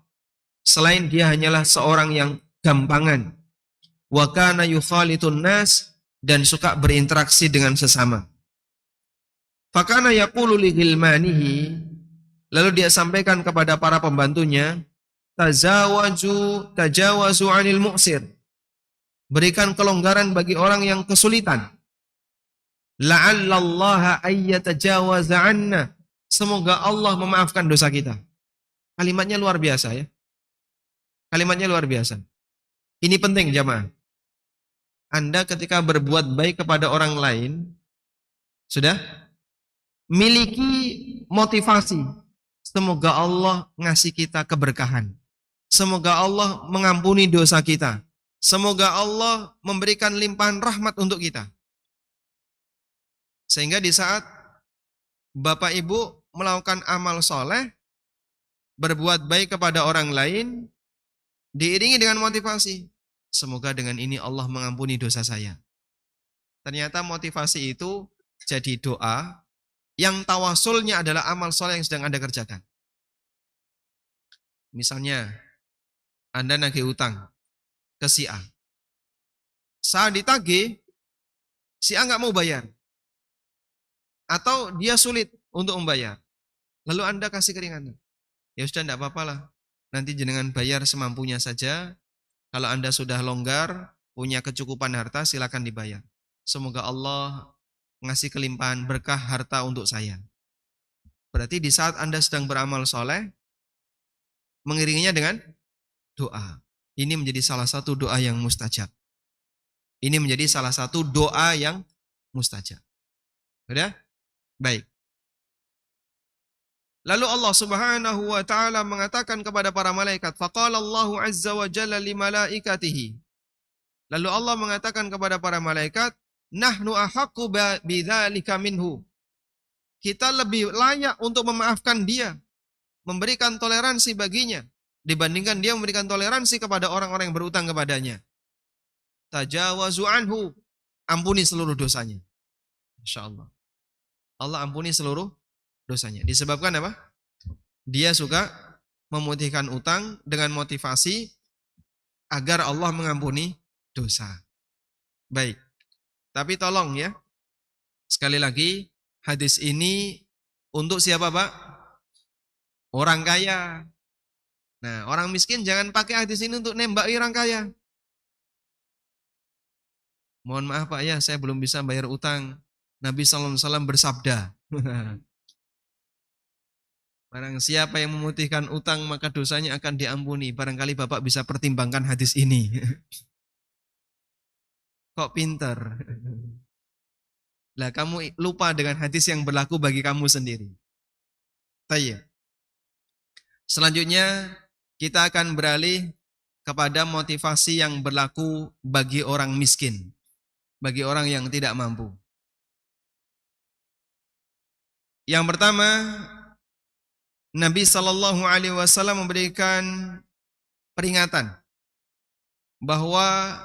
Selain dia hanyalah seorang yang gampangan. Wa kana yukhalitun nas, dan suka berinteraksi dengan sesama. Fakana yaqulu li ghilmanihi, lalu dia sampaikan kepada para pembantunya, tajawazu 'anil mu'sir. Berikan kelonggaran bagi orang yang kesulitan. La'allallaha ayyatajawaza 'anna. Semoga Allah memaafkan dosa kita. Kalimatnya luar biasa ya. Kalimatnya luar biasa. Ini penting jamaah. Anda ketika berbuat baik kepada orang lain, sudah miliki motivasi. Semoga Allah ngasih kita keberkahan. Semoga Allah mengampuni dosa kita. Semoga Allah memberikan limpahan rahmat untuk kita. Sehingga di saat Bapak Ibu melakukan amal soleh, berbuat baik kepada orang lain, diiringi dengan motivasi. Semoga dengan ini Allah mengampuni dosa saya. Ternyata motivasi itu jadi doa yang tawasulnya adalah amal soleh yang sedang Anda kerjakan. Misalnya, Anda nagih utang ke si A. Saat ditagih, si A nggak mau bayar. Atau dia sulit untuk membayar. Lalu Anda kasih keringanan. Ya sudah, tidak apa-apa lah. Nanti jenengan bayar semampunya saja. Kalau Anda sudah longgar, punya kecukupan harta, silakan dibayar. Semoga Allah ngasih kelimpahan berkah harta untuk saya. Berarti di saat Anda sedang beramal soleh, mengiringinya dengan doa. Ini menjadi salah satu doa yang mustajab. Ini menjadi salah satu doa yang mustajab. Sudah? Baik. Lalu Allah Subhanahu wa taala mengatakan kepada para malaikat, faqala Allahu azza wa jalla li malaikatihi. Lalu Allah mengatakan kepada para malaikat, nahnu ahaqqu bidzalika minhu. Kita lebih layak untuk memaafkan dia, memberikan toleransi baginya dibandingkan dia memberikan toleransi kepada orang-orang yang berutang kepadanya. Tajawazu anhu, ampuni seluruh dosanya. Insyaallah. Allah ampuni seluruh dosanya. Disebabkan apa? Dia suka memutihkan utang dengan motivasi agar Allah mengampuni dosa. Baik. Tapi tolong ya, sekali lagi, hadis ini untuk siapa Pak? Orang kaya. Nah, orang miskin jangan pakai hadis ini untuk nembak orang kaya. Mohon maaf Pak ya, saya belum bisa bayar utang. Nabi SAW bersabda, Barang siapa yang memutihkan utang maka dosanya akan diampuni. Barangkali Bapak bisa pertimbangkan hadis ini. Kok pinter? Lah kamu lupa dengan hadis yang berlaku bagi kamu sendiri. Tayyib. Selanjutnya kita akan beralih kepada motivasi yang berlaku bagi orang miskin, bagi orang yang tidak mampu. Yang pertama, Nabi Shallallahu Alaihi Wasallam memberikan peringatan bahwa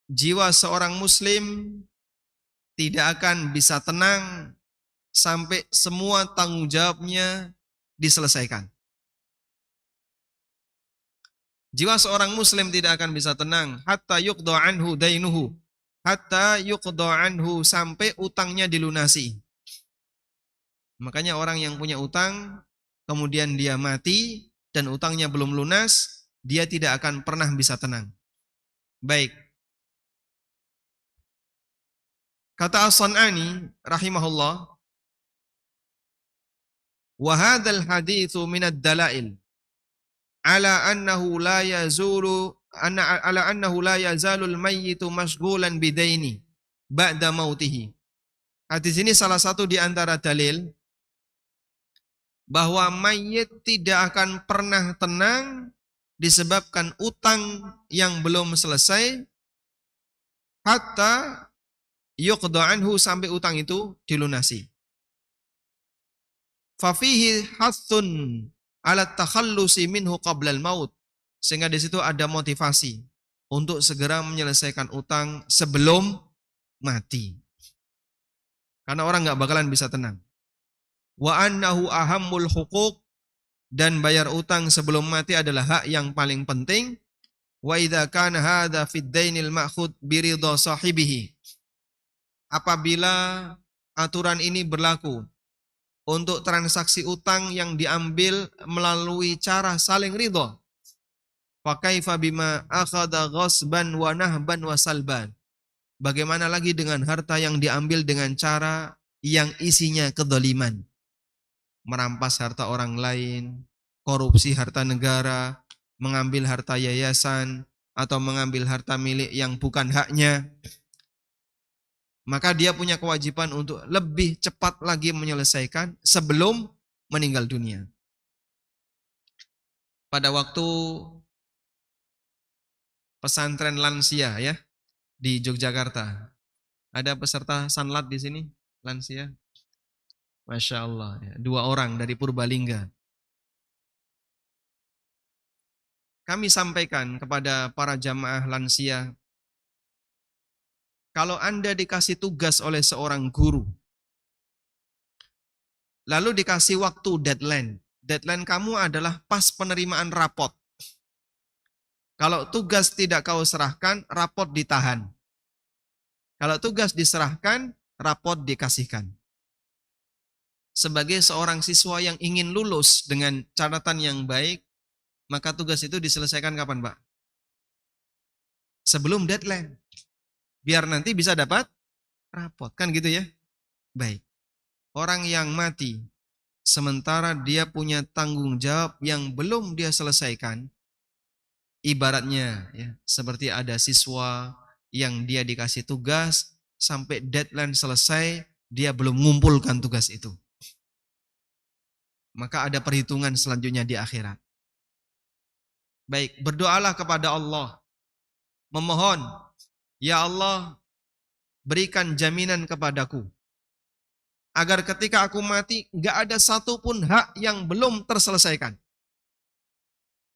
jiwa seorang Muslim tidak akan bisa tenang sampai semua tanggung jawabnya diselesaikan. Jiwa seorang Muslim tidak akan bisa tenang hatta yuqda anhu dainuhu, hatta yuqda anhu, sampai utangnya dilunasi. Makanya orang yang punya utang kemudian dia mati dan utangnya belum lunas, dia tidak akan pernah bisa tenang. Baik. Kata As-San'ani rahimahullah, wa hadzal haditsu minad dalail ala annahu la yazulu ala annahu la yazalul mayyitu mashghulan bidaini ba'da mautihi. Hadis ini salah satu di antara dalil bahwa mayit tidak akan pernah tenang disebabkan utang yang belum selesai hatta yuqda anhu, sampai utang itu dilunasi. Fafihi hathun ala takhallusi minhu qablal maut, sehingga di situ ada motivasi untuk segera menyelesaikan utang sebelum mati. Karena orang nggak bakalan bisa tenang. Wa annahu ahammul huquq, dan bayar utang sebelum mati adalah hak yang paling penting. Wa idza kana hadza fid dainil ma'khud bi ridha sahibihi, apabila aturan ini berlaku untuk transaksi utang yang diambil melalui cara saling ridha, fa kaifa bima akhadha ghasban wa nahban wa salban, bagaimana lagi dengan harta yang diambil dengan cara yang isinya kedzaliman, merampas harta orang lain, korupsi harta negara, mengambil harta yayasan, atau mengambil harta milik yang bukan haknya. Maka dia punya kewajiban untuk lebih cepat lagi menyelesaikan sebelum meninggal dunia. Pada waktu pesantren lansia ya di Yogyakarta, ada peserta sanlat di sini, lansia. Masya Allah, ya. 2 orang dari Purbalingga. Kami sampaikan kepada para jamaah lansia, kalau Anda dikasih tugas oleh seorang guru, lalu dikasih waktu deadline kamu adalah pas penerimaan rapot. Kalau tugas tidak kau serahkan, rapot ditahan. Kalau tugas diserahkan, rapot dikasihkan. Sebagai seorang siswa yang ingin lulus dengan catatan yang baik, maka tugas itu diselesaikan kapan, Pak? Sebelum deadline. Biar nanti bisa dapat rapot. Kan gitu ya? Baik. Orang yang mati, sementara dia punya tanggung jawab yang belum dia selesaikan, ibaratnya ya, seperti ada siswa yang dia dikasih tugas, sampai deadline selesai, dia belum mengumpulkan tugas itu. Maka ada perhitungan selanjutnya di akhirat. Baik, berdoalah kepada Allah. Memohon, ya Allah, berikan jaminan kepadaku. Agar ketika aku mati, gak ada satupun hak yang belum terselesaikan.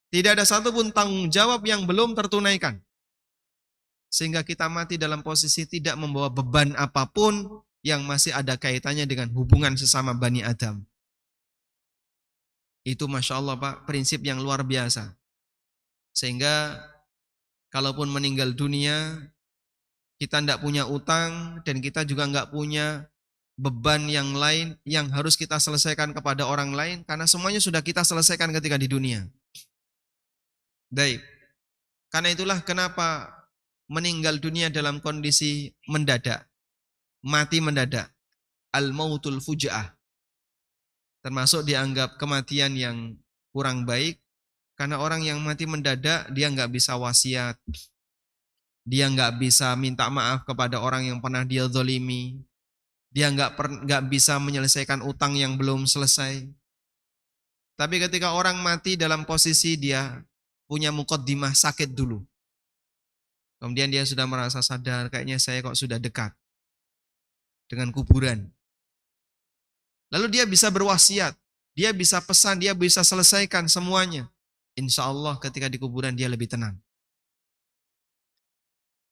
Tidak ada satupun tanggung jawab yang belum tertunaikan. Sehingga kita mati dalam posisi tidak membawa beban apapun yang masih ada kaitannya dengan hubungan sesama Bani Adam. Itu Masya Allah Pak, prinsip yang luar biasa. Sehingga kalaupun meninggal dunia, kita tidak punya utang dan kita juga nggak punya beban yang lain yang harus kita selesaikan kepada orang lain, karena semuanya sudah kita selesaikan ketika di dunia. Baik, karena itulah kenapa meninggal dunia dalam kondisi mendadak, mati mendadak, al-mautul fuja'ah. termasuk dianggap kematian yang kurang baik, karena orang yang mati mendadak dia nggak bisa wasiat, dia nggak bisa minta maaf kepada orang yang pernah dia zalimi, dia nggak bisa menyelesaikan utang yang belum selesai. Tapi ketika orang mati dalam posisi dia punya muqaddimah sakit dulu, kemudian dia sudah merasa sadar, kayaknya saya kok sudah dekat dengan kuburan. Lalu dia bisa berwasiat, dia bisa pesan, dia bisa selesaikan semuanya. Insya Allah ketika di kuburan dia lebih tenang.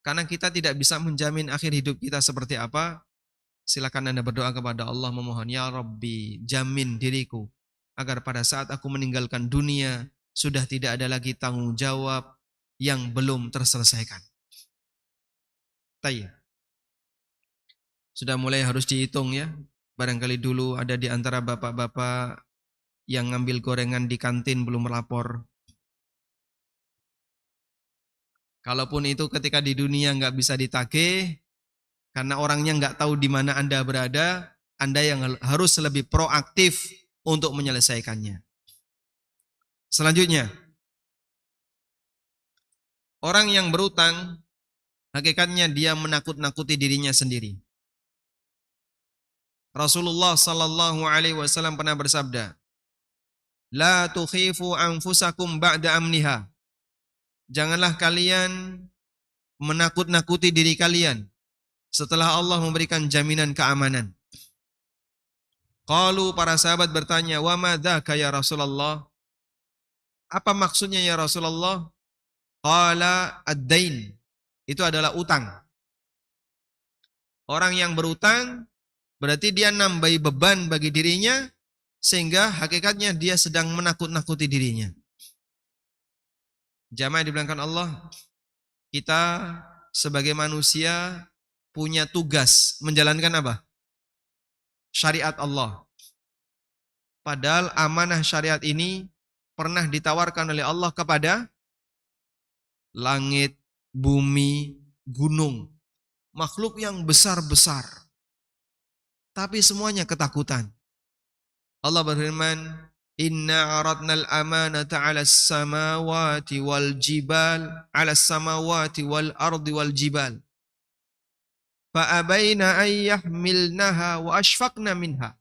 Karena kita tidak bisa menjamin akhir hidup kita seperti apa. Silakan Anda berdoa kepada Allah memohon, ya Rabbi, jamin diriku agar pada saat aku meninggalkan dunia sudah tidak ada lagi tanggung jawab yang belum terselesaikan. Tayyib. Sudah mulai harus dihitung ya. Barangkali dulu ada di antara bapak-bapak yang ngambil gorengan di kantin belum melapor. Kalaupun itu ketika di dunia nggak bisa ditagih, karena orangnya nggak tahu di mana Anda berada, Anda yang harus lebih proaktif untuk menyelesaikannya. Selanjutnya, orang yang berutang, hakikatnya dia menakut-nakuti dirinya sendiri. Rasulullah Sallallahu Alaihi Wasallam pernah bersabda, La tukhifu anfusakum ba'da amniha. Janganlah kalian menakut-nakuti diri kalian setelah Allah memberikan jaminan keamanan. Qalu, para sahabat bertanya, wa ma dzaka ya Rasulullah? Apa maksudnya ya Rasulullah? Qala ad-dain. Itu adalah utang. Orang yang berutang berarti dia nambahi beban bagi dirinya, sehingga hakikatnya dia sedang menakut-nakuti dirinya. Jamaah dibilangkan Allah, kita sebagai manusia punya tugas menjalankan apa? Syariat Allah. Padahal amanah syariat ini pernah ditawarkan oleh Allah kepada langit, bumi, gunung, makhluk yang besar-besar. Tapi semuanya ketakutan. Allah berfirman, Inna aradnal amanata 'alas samawati wal jibal, 'alas samawati wal ardi wal jibal. Fa abaina an yahmilnaha wa ashfaqna minha.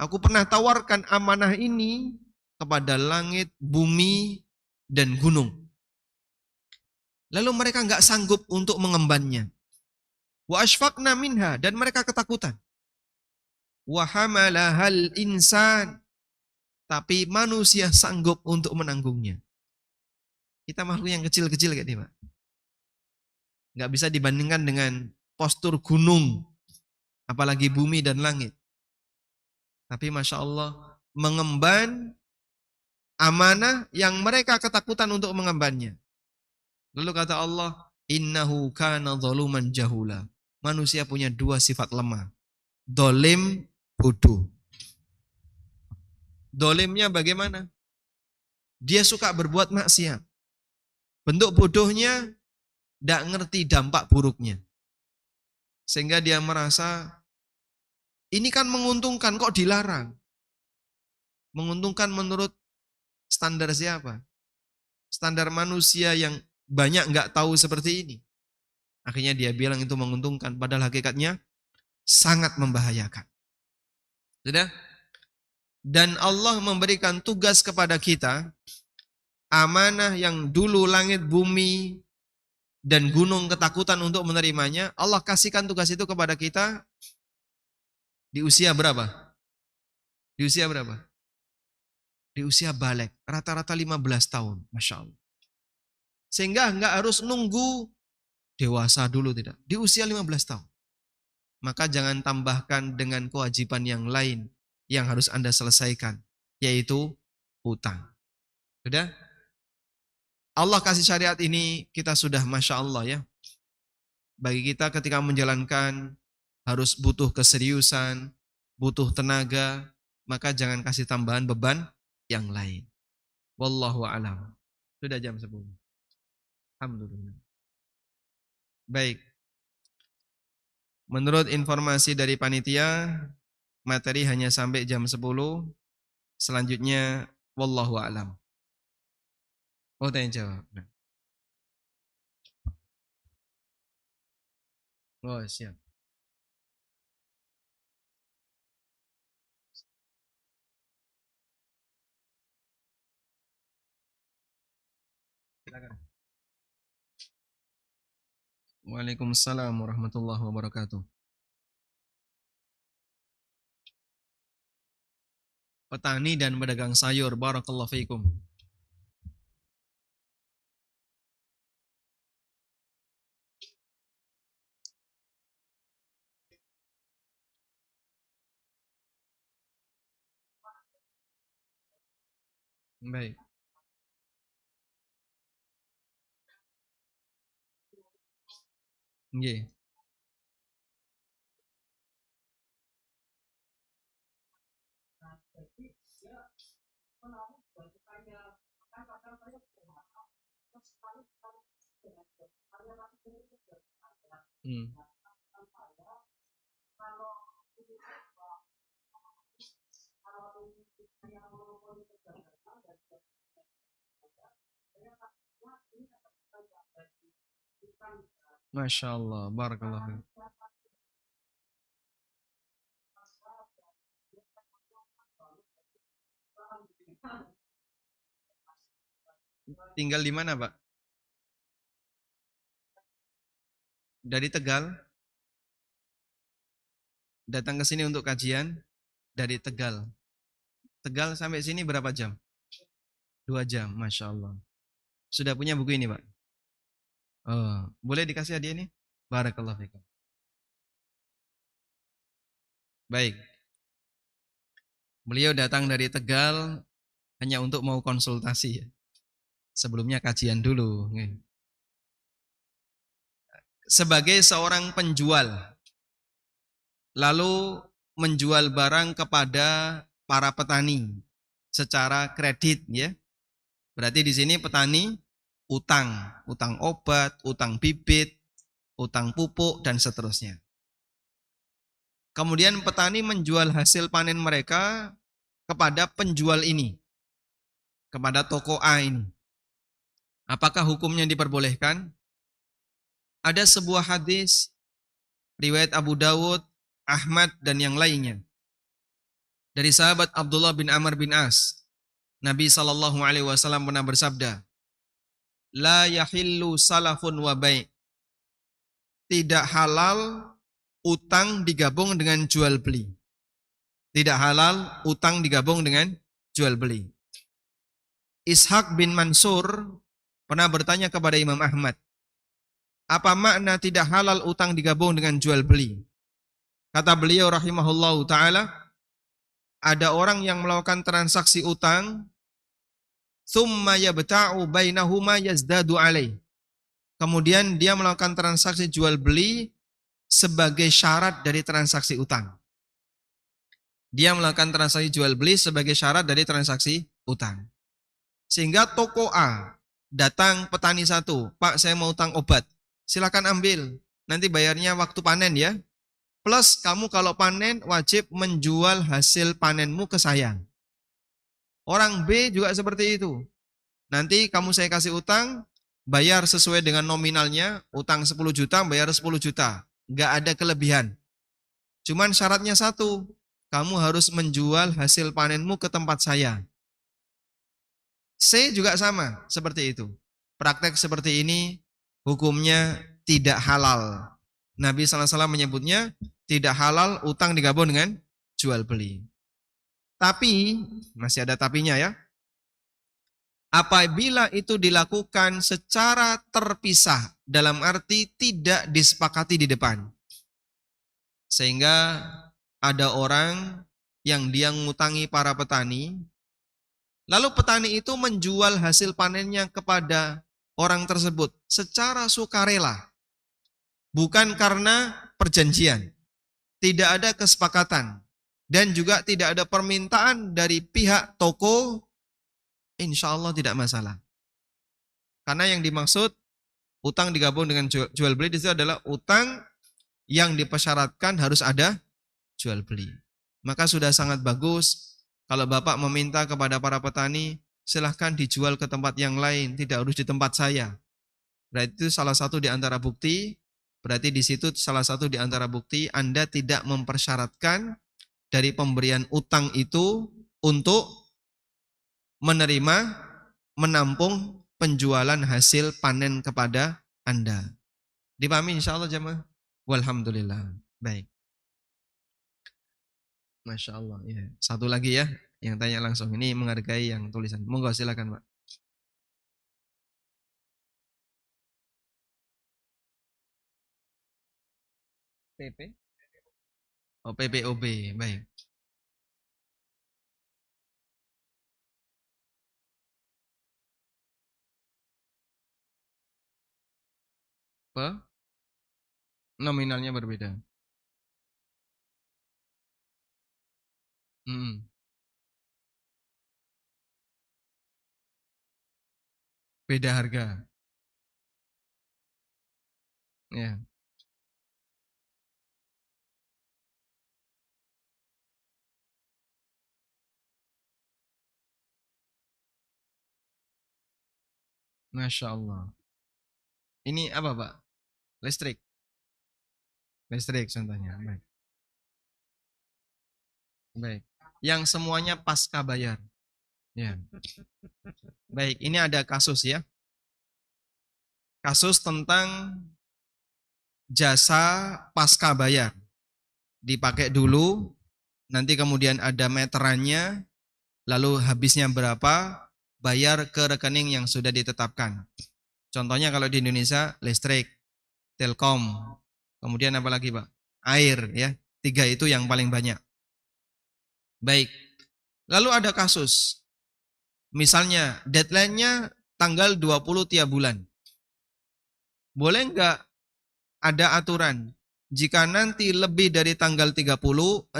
Aku pernah tawarkan amanah ini kepada langit, bumi, dan gunung. Lalu mereka enggak sanggup untuk mengembannya. Wa ashfaqna minha, dan mereka ketakutan. Wa hamalahal insan, tapi manusia sanggup untuk menanggungnya. Kita makhluk yang kecil-kecil kayak ini, Pak. Enggak bisa dibandingkan dengan postur gunung, apalagi bumi dan langit. Tapi Masya Allah, mengemban amanah yang mereka ketakutan untuk mengembannya. Lalu kata Allah, Innahu kana zaluman jahula. Manusia punya dua sifat lemah. Dolim, bodoh. Dolimnya bagaimana? Dia suka berbuat maksiat. Bentuk bodohnya, tidak ngerti dampak buruknya. Sehingga dia merasa, ini kan menguntungkan, kok dilarang? Menguntungkan menurut standar siapa? Standar manusia yang banyak nggak tahu seperti ini. Akhirnya dia bilang itu menguntungkan, padahal hakikatnya sangat membahayakan. Sudah? Dan Allah memberikan tugas kepada kita, amanah yang dulu langit, bumi, dan gunung ketakutan untuk menerimanya, Allah kasihkan tugas itu kepada kita di usia berapa? Di usia berapa? Di usia balik, rata-rata 15 tahun, Masya Allah. Sehingga nggak harus nunggu dewasa dulu, tidak. Di usia 15 tahun. Maka jangan tambahkan dengan kewajiban yang lain yang harus Anda selesaikan, yaitu hutang. Sudah? Allah kasih syariat ini, kita sudah Masya Allah ya. Bagi kita ketika menjalankan, harus butuh keseriusan, butuh tenaga, maka jangan kasih tambahan beban yang lain. Wallahu a'lam. Sudah jam 10. Alhamdulillah. Baik. Menurut informasi dari panitia, materi hanya sampai jam 10. Selanjutnya wallahu a'lam. Oh, tanya jawab. Nah. Oh, siap. Silakan. Waalaikumsalam warahmatullahi wabarakatuh. Petani dan pedagang sayur, barakallahu fiikum. Baik. Nggih. Hmm. Masya Allah, barakallahu fiikum. Tinggal di mana, Pak? Dari Tegal? Datang ke sini untuk kajian? Dari Tegal. Tegal sampai sini berapa jam? 2 jam, Masya Allah. Sudah punya buku ini, Pak? Oh, boleh dikasih hadiah ini? Barakallahu fiikum. Baik. Beliau datang dari Tegal hanya untuk mau konsultasi. Sebelumnya kajian dulu. Sebagai seorang penjual, lalu menjual barang kepada para petani secara kredit, ya. Berarti di sini petani utang obat, utang bibit, utang pupuk dan seterusnya. Kemudian petani menjual hasil panen mereka kepada penjual ini, kepada toko A ini. Apakah hukumnya diperbolehkan? Ada sebuah hadis riwayat Abu Dawud, Ahmad dan yang lainnya dari sahabat Abdullah bin Amr bin As. Nabi SAW pernah bersabda, la yahillu salafun wa bai'. Tidak halal utang digabung dengan jual beli. Tidak halal utang digabung dengan jual beli. Ishaq bin Mansur pernah bertanya kepada Imam Ahmad, apa makna tidak halal utang digabung dengan jual beli? Kata beliau rahimahullahu ta'ala, ada orang yang melakukan transaksi utang, thumma yabta'u bainahuma yazdadu alaih. Kemudian dia melakukan transaksi jual beli sebagai syarat dari transaksi utang. Dia melakukan transaksi jual beli sebagai syarat dari transaksi utang. Sehingga toko A datang petani satu, Pak saya mau utang obat, silakan ambil, nanti bayarnya waktu panen ya. Plus kamu kalau panen wajib menjual hasil panenmu ke saya. Orang B juga seperti itu. Nanti kamu saya kasih utang, bayar sesuai dengan nominalnya, utang 10 juta, bayar 10 juta. Nggak ada kelebihan. Cuman syaratnya satu, kamu harus menjual hasil panenmu ke tempat saya. C juga sama, seperti itu. Praktek seperti ini, hukumnya tidak halal. Nabi SAW menyebutnya, tidak halal utang digabung dengan jual beli. Tapi, masih ada tapinya ya. Apabila itu dilakukan secara terpisah, dalam arti tidak disepakati di depan. Sehingga ada orang yang dia ngutangi para petani, lalu petani itu menjual hasil panennya kepada orang tersebut secara sukarela. Bukan karena perjanjian. Tidak ada kesepakatan. Dan juga tidak ada permintaan dari pihak toko, insya Allah tidak masalah. Karena yang dimaksud utang digabung dengan jual beli di situ adalah utang yang dipersyaratkan harus ada jual beli. maka sudah sangat bagus. Kalau Bapak meminta kepada para petani, silahkan dijual ke tempat yang lain, tidak harus di tempat saya. Berarti itu salah satu di antara bukti, berarti di situ salah satu di antara bukti Anda tidak mempersyaratkan dari pemberian utang itu untuk menerima, menampung penjualan hasil panen kepada Anda. Dipahami insya Allah jemaah? Walhamdulillah. Baik. Masya Allah. Ya. Satu lagi ya, yang tanya langsung. Ini menghargai yang tulisan. Monggo silakan Pak. PP? Oh PPOB. Baik. Nominalnya berbeda. Hmm. Beda harga. Ya. Masya Allah. Ini apa Pak? Listrik. Listrik contohnya. Baik. Baik. Yang semuanya pasca bayar. Ya. Baik, ini ada kasus ya. Kasus tentang jasa pasca bayar. Dipakai dulu, nanti kemudian ada meterannya, lalu habisnya berapa, bayar ke rekening yang sudah ditetapkan. Contohnya kalau di Indonesia, listrik, telkom, kemudian apa lagi Pak? Air ya, 3 itu yang paling banyak. Baik, lalu ada kasus, misalnya deadline-nya tanggal 20 tiap bulan. Boleh nggak ada aturan, jika nanti lebih dari tanggal 30,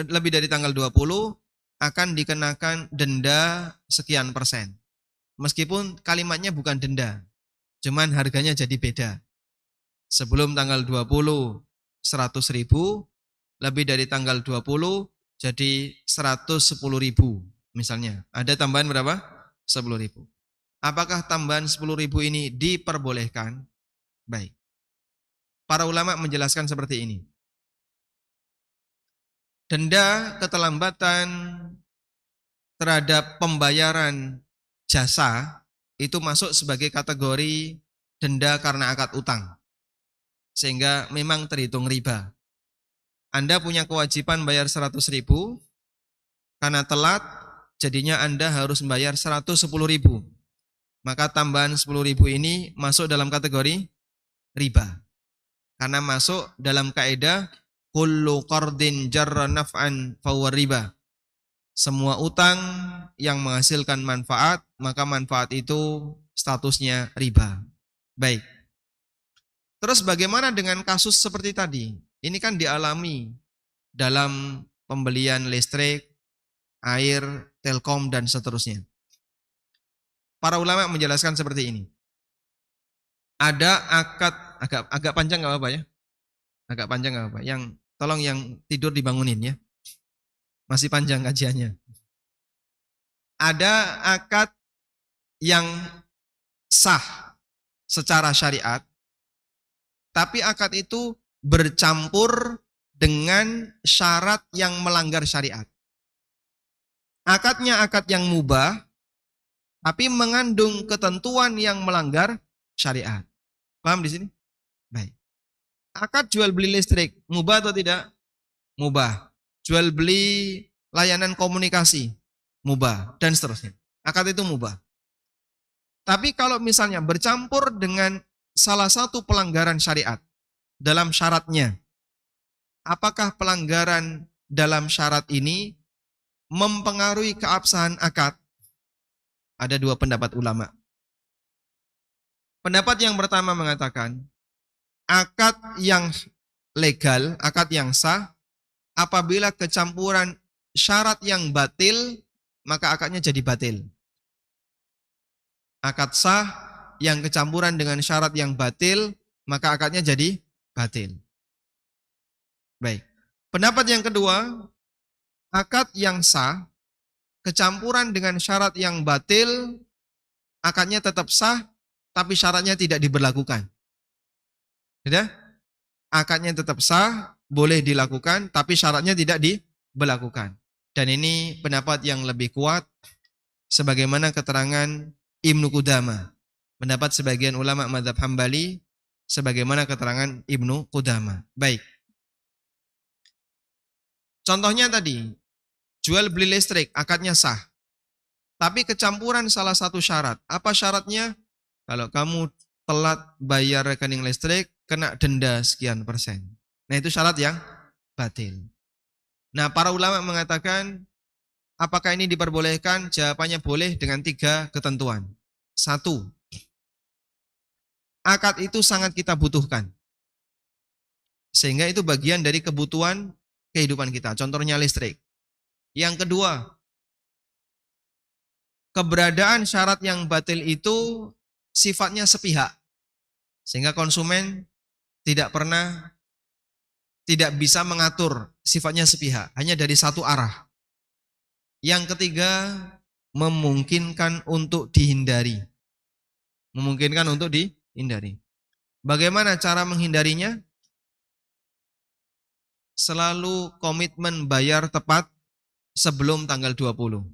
lebih dari tanggal 20, akan dikenakan denda sekian persen. Meskipun kalimatnya bukan denda, cuman harganya jadi beda. Sebelum tanggal 20, 100.000, lebih dari tanggal 20, jadi 110.000 misalnya. Ada tambahan berapa? 10.000. Apakah tambahan 10.000 ini diperbolehkan? Baik. Para ulama menjelaskan seperti ini. Denda keterlambatan terhadap pembayaran jasa itu masuk sebagai kategori denda karena akad utang. Sehingga memang terhitung riba. Anda punya kewajiban bayar 100.000, karena telat, jadinya Anda harus membayar 110.000. Maka tambahan 10.000 ini masuk dalam kategori riba. Karena masuk dalam kaidah kullu qardin jarra naf'an fahuwa riba. Semua utang yang menghasilkan manfaat, maka manfaat itu statusnya riba. Baik. Terus bagaimana dengan kasus seperti tadi? Ini kan dialami dalam pembelian listrik, air, telkom, dan seterusnya. Para ulama menjelaskan seperti ini. Ada akad, agak panjang nggak apa-apa ya? Agak panjang nggak apa-apa. Yang tolong yang tidur dibangunin ya. Masih panjang kajiannya. Ada akad yang sah secara syariat, tapi akad itu bercampur dengan syarat yang melanggar syariat. Akadnya akad yang mubah, tapi mengandung ketentuan yang melanggar syariat. Paham di sini? Baik. Akad jual beli listrik, mubah atau tidak? Mubah. Jual beli layanan komunikasi, mubah, dan seterusnya. Akad itu mubah. Tapi kalau misalnya bercampur dengan salah satu pelanggaran syariat dalam syaratnya, apakah pelanggaran dalam syarat ini mempengaruhi keabsahan akad? Ada 2 pendapat ulama. Pendapat yang pertama mengatakan, akad yang legal, akad yang sah, apabila kecampuran syarat yang batil, maka akadnya jadi batil. Akad sah yang kecampuran dengan syarat yang batil, maka akadnya jadi batil. Baik. Pendapat yang kedua, akad yang sah kecampuran dengan syarat yang batil, akadnya tetap sah, tapi syaratnya tidak diberlakukan. Sudah? Akadnya tetap sah, boleh dilakukan, tapi syaratnya tidak diberlakukan. Dan ini pendapat yang lebih kuat, sebagaimana keterangan Ibnu Qudamah. Pendapat sebagian ulama mazhab Hambali, sebagaimana keterangan Ibnu Qudamah. Baik. Contohnya tadi, jual beli listrik, akadnya sah. Tapi kecampuran salah satu syarat. Apa syaratnya? Kalau kamu telat bayar rekening listrik, kena denda sekian persen. Nah itu syarat yang batil. Nah para ulama mengatakan, apakah ini diperbolehkan? Jawabannya boleh dengan 3 ketentuan. 1, akad itu sangat kita butuhkan. Sehingga itu bagian dari kebutuhan kehidupan kita. Contohnya listrik. Yang kedua, keberadaan syarat yang batil itu sifatnya sepihak. Sehingga konsumen tidak bisa mengatur, sifatnya sepihak. Hanya dari satu arah. Yang ketiga, memungkinkan untuk dihindari. Memungkinkan untuk dihindari. Bagaimana cara menghindarinya? Selalu komitmen bayar tepat sebelum tanggal 20.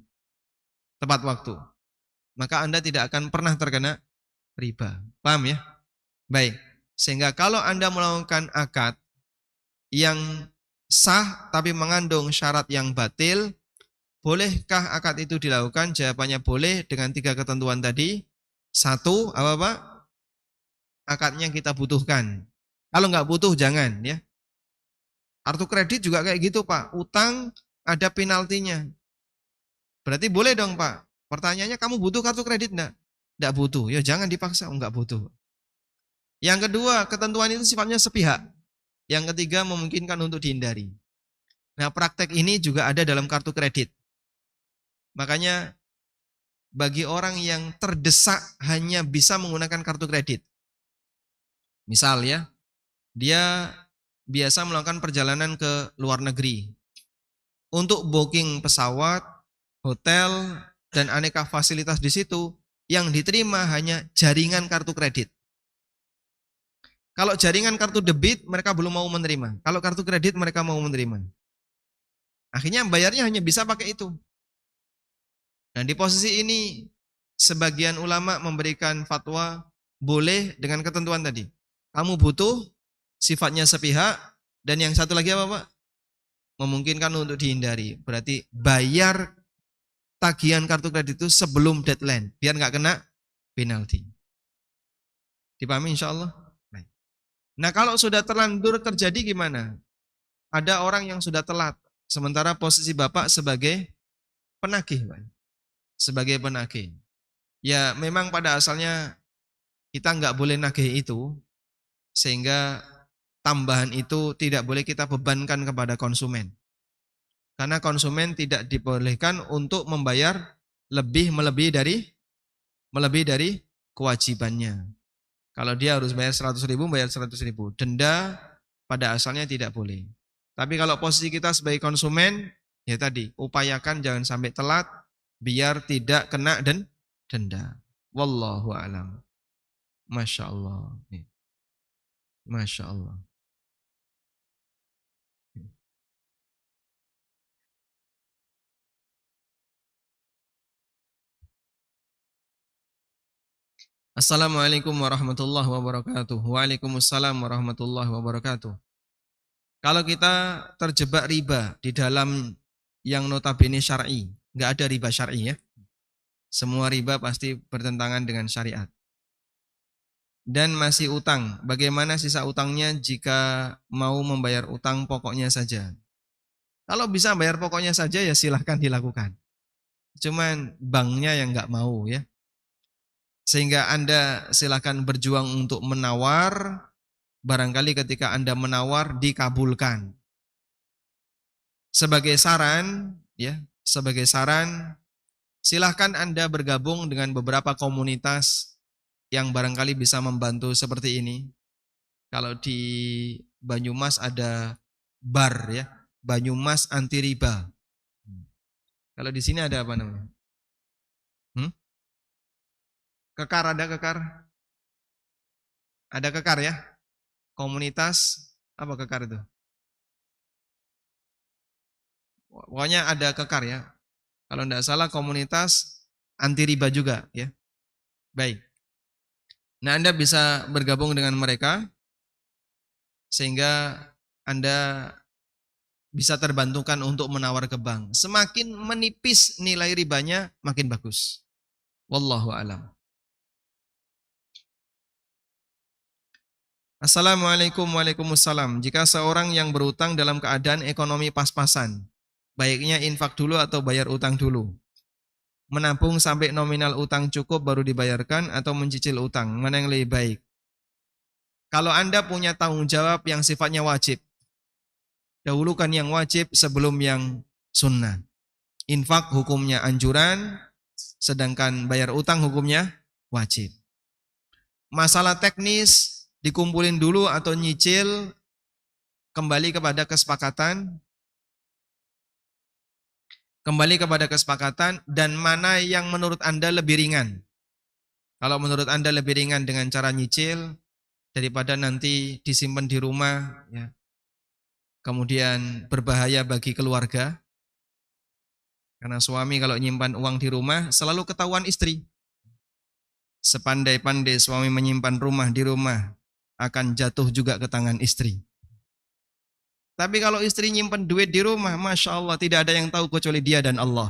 Tepat waktu. Maka Anda tidak akan pernah terkena riba. Paham ya? Baik. Sehingga kalau Anda melakukan akad yang sah tapi mengandung syarat yang batil, bolehkah akad itu dilakukan? Jawabannya boleh dengan 3 ketentuan tadi. 1, apa Pak? Akadnya kita butuhkan. Kalau nggak butuh jangan ya. Kartu kredit juga kayak gitu Pak. Utang ada penaltinya. Berarti boleh dong Pak. Pertanyaannya, kamu butuh kartu kredit enggak? Enggak butuh. Ya jangan dipaksa, enggak butuh. Yang kedua, ketentuan itu sifatnya sepihak. Yang ketiga, memungkinkan untuk dihindari. Nah, praktek ini juga ada dalam kartu kredit. Makanya bagi orang yang terdesak hanya bisa menggunakan kartu kredit. Misal ya, dia biasa melakukan perjalanan ke luar negeri. Untuk booking pesawat, hotel, dan aneka fasilitas di situ, yang diterima hanya jaringan kartu kredit. Kalau jaringan kartu debit, mereka belum mau menerima. Kalau kartu kredit, mereka mau menerima. Akhirnya bayarnya hanya bisa pakai itu. Nah di posisi ini, sebagian ulama memberikan fatwa, boleh dengan ketentuan tadi. Kamu butuh, sifatnya sepihak, dan yang satu lagi apa Pak? Memungkinkan untuk dihindari. Berarti bayar tagihan kartu kredit itu sebelum deadline, biar nggak kena penalti. Dipahami insya Allah? Nah kalau sudah terlanjur terjadi gimana? Ada orang yang sudah telat, sementara posisi Bapak sebagai penagih, Pak. Sebagai penagih. Ya memang pada asalnya kita nggak boleh nagih itu, sehingga tambahan itu tidak boleh kita bebankan kepada konsumen. Karena konsumen tidak dibolehkan untuk membayar melebihi dari kewajibannya. Kalau dia harus bayar 100.000, bayar 100.000. Denda pada asalnya tidak boleh. Tapi kalau posisi kita sebagai konsumen, ya tadi, upayakan jangan sampai telat, biar tidak kena denda. Wallahu a'lam. Masya Allah. Masya Allah. Assalamualaikum warahmatullahi wabarakatuh. Waalaikumsalam warahmatullahi wabarakatuh. Kalau kita terjebak riba di dalam yang notabene syar'i, nggak ada riba syar'i ya. Semua riba pasti bertentangan dengan syariat. Dan masih utang, bagaimana sisa utangnya jika mau membayar utang pokoknya saja? Kalau bisa bayar pokoknya saja ya silahkan dilakukan. Cuman banknya yang nggak mau ya. Sehingga Anda silakan berjuang untuk menawar, barangkali ketika Anda menawar dikabulkan. Sebagai saran, silahkan Anda bergabung dengan beberapa komunitas yang barangkali bisa membantu seperti ini. Kalau di Banyumas ada BAR ya, Banyumas Anti Riba. Kalau di sini ada apa namanya? Hmm? Kekar, ada kekar? Ada kekar ya? Komunitas, apa kekar itu? Pokoknya ada kekar ya. Kalau tidak salah komunitas anti riba juga ya. Baik. Nah, Anda bisa bergabung dengan mereka sehingga Anda bisa terbantukan untuk menawar ke bank. Semakin menipis nilai ribanya, makin bagus. Wallahu alam. Assalamualaikum waalaikumsalam. Jika seorang yang berutang dalam keadaan ekonomi pas-pasan, baiknya infak dulu atau bayar utang dulu. Menabung sampai nominal utang cukup baru dibayarkan atau mencicil utang, mana yang lebih baik? Kalau Anda punya tanggung jawab yang sifatnya wajib, dahulukan yang wajib sebelum yang sunnah. Infak hukumnya anjuran, sedangkan bayar utang hukumnya wajib. Masalah teknis, dikumpulin dulu atau nyicil, kembali kepada kesepakatan. Kembali kepada kesepakatan dan mana yang menurut Anda lebih ringan. Kalau menurut Anda lebih ringan dengan cara nyicil, daripada nanti disimpan di rumah, ya, kemudian berbahaya bagi keluarga. Karena suami kalau nyimpan uang di rumah, selalu ketahuan istri. Sepandai-pandai suami menyimpan rumah di rumah, akan jatuh juga ke tangan istri. Tapi kalau istri nyimpan duit di rumah, Masya Allah, tidak ada yang tahu kecuali dia dan Allah.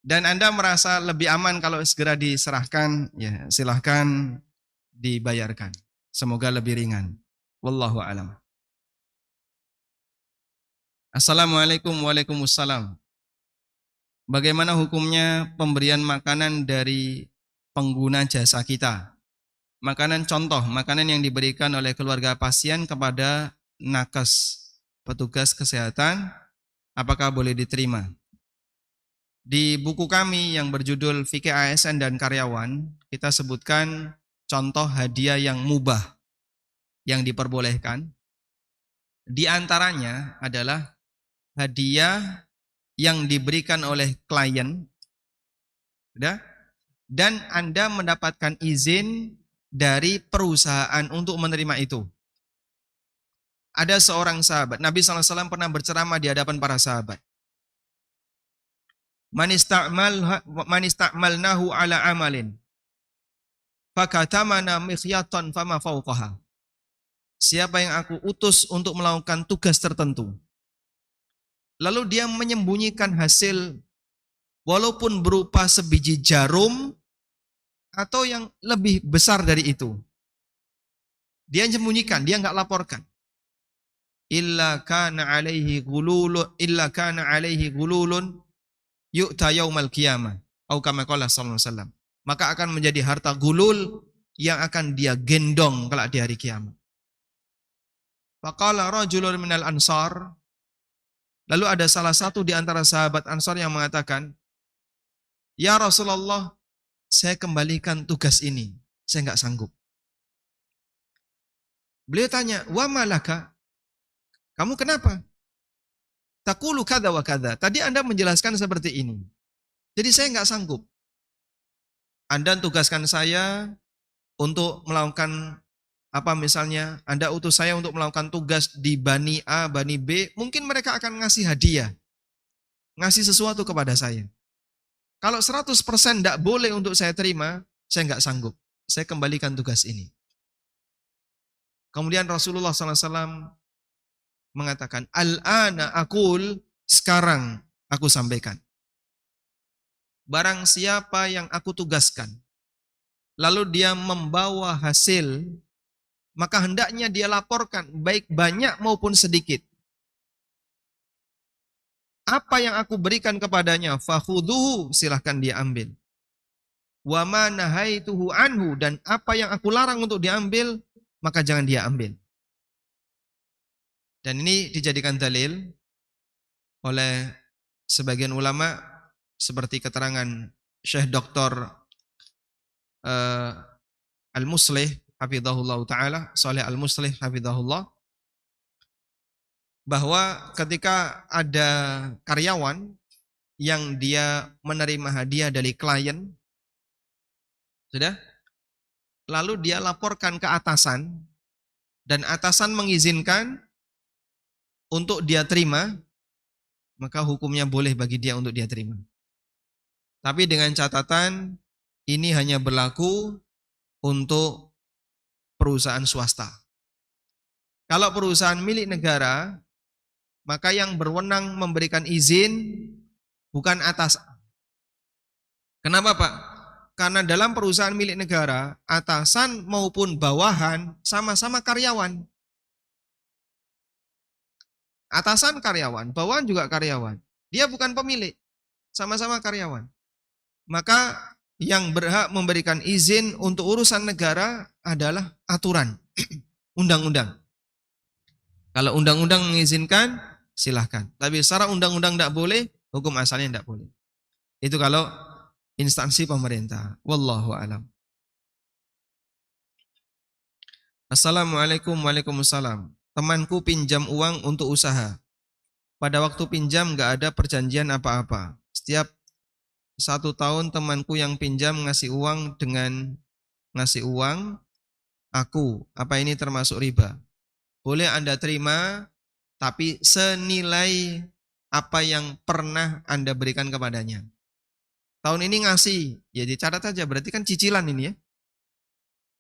Dan Anda merasa lebih aman kalau segera diserahkan, ya silahkan dibayarkan. Semoga lebih ringan. Wallahu a'lam. Assalamualaikum waalaikumsalam. Bagaimana hukumnya pemberian makanan dari pengguna jasa kita? Makanan contoh, makanan yang diberikan oleh keluarga pasien kepada nakes, petugas kesehatan, apakah boleh diterima? Di buku kami yang berjudul Fikih ASN dan Karyawan, kita sebutkan contoh hadiah yang mubah, yang diperbolehkan. Di antaranya adalah hadiah yang diberikan oleh klien, dan Anda mendapatkan izin dari perusahaan untuk menerima itu. Ada seorang sahabat, Nabi SAW pernah berceramah di hadapan para sahabat. Man ista'malnahu ala amalin fakatamana mikhyatan fama fauqaha. Siapa yang aku utus untuk melakukan tugas tertentu, lalu dia menyembunyikan hasil walaupun berupa sebiji jarum atau yang lebih besar dari itu. Dia sembunyikan, dia enggak laporkan. Illa kana alaihi gululun yu'ta yaumal qiyamah. Atau kama qala sallallahu alaihi wasallam. Maka akan menjadi harta gulul yang akan dia gendong kelak di hari kiamat. Faqala rajulun minal ansar. Lalu ada salah satu di antara sahabat Ansar yang mengatakan, "Ya Rasulullah, saya kembalikan tugas ini. Saya enggak sanggup." Beliau tanya, "Wa malaka? Kamu kenapa?" "Taqulu kadza wa kadza." Tadi Anda menjelaskan seperti ini. Jadi saya enggak sanggup. Anda tugaskan saya untuk melakukan apa misalnya, Anda utus saya untuk melakukan tugas di Bani A, Bani B, mungkin mereka akan ngasih hadiah, ngasih sesuatu kepada saya. Kalau 100% tidak boleh untuk saya terima, saya nggak sanggup. Saya kembalikan tugas ini. Kemudian Rasulullah SAW mengatakan, Al-ana aqul, sekarang aku sampaikan. Barang siapa yang aku tugaskan, lalu dia membawa hasil, maka hendaknya dia laporkan, baik banyak maupun sedikit. Apa yang aku berikan kepadanya, fakhudhuhu, silahkan dia ambil. Wa ma nahaituhu anhu, dan apa yang aku larang untuk diambil, maka jangan dia ambil. Dan ini dijadikan dalil oleh sebagian ulama, seperti keterangan Syekh Dr. Al-Muslih hafizahullah ta'ala, Saleh Al-Muslih hafizahullah, bahwa ketika ada karyawan yang dia menerima hadiah dari klien, sudah, lalu dia laporkan ke atasan, dan atasan mengizinkan untuk dia terima, maka hukumnya boleh bagi dia untuk dia terima. Tapi dengan catatan, ini hanya berlaku untuk perusahaan swasta. Kalau perusahaan milik negara, maka yang berwenang memberikan izin bukan atasan. Kenapa, Pak? Karena dalam perusahaan milik negara, atasan maupun bawahan sama-sama karyawan. Atasan karyawan, bawahan juga karyawan. Dia bukan pemilik, sama-sama karyawan. Maka yang berhak memberikan izin untuk urusan negara adalah aturan, undang-undang. Kalau undang-undang mengizinkan, silahkan. Tapi secara undang-undang tidak boleh, hukum asalnya tidak boleh. Itu kalau instansi pemerintah. Wallahu a'lam. Assalamualaikum, waalaikumsalam. Temanku pinjam uang untuk usaha. Pada waktu pinjam nggak ada perjanjian apa-apa. Setiap 1 tahun temanku yang pinjam ngasih uang dengan ngasih uang aku. Apa ini termasuk riba? Boleh Anda terima, tapi senilai apa yang pernah Anda berikan kepadanya. Tahun ini ngasih, ya dicatat aja, berarti kan cicilan ini ya.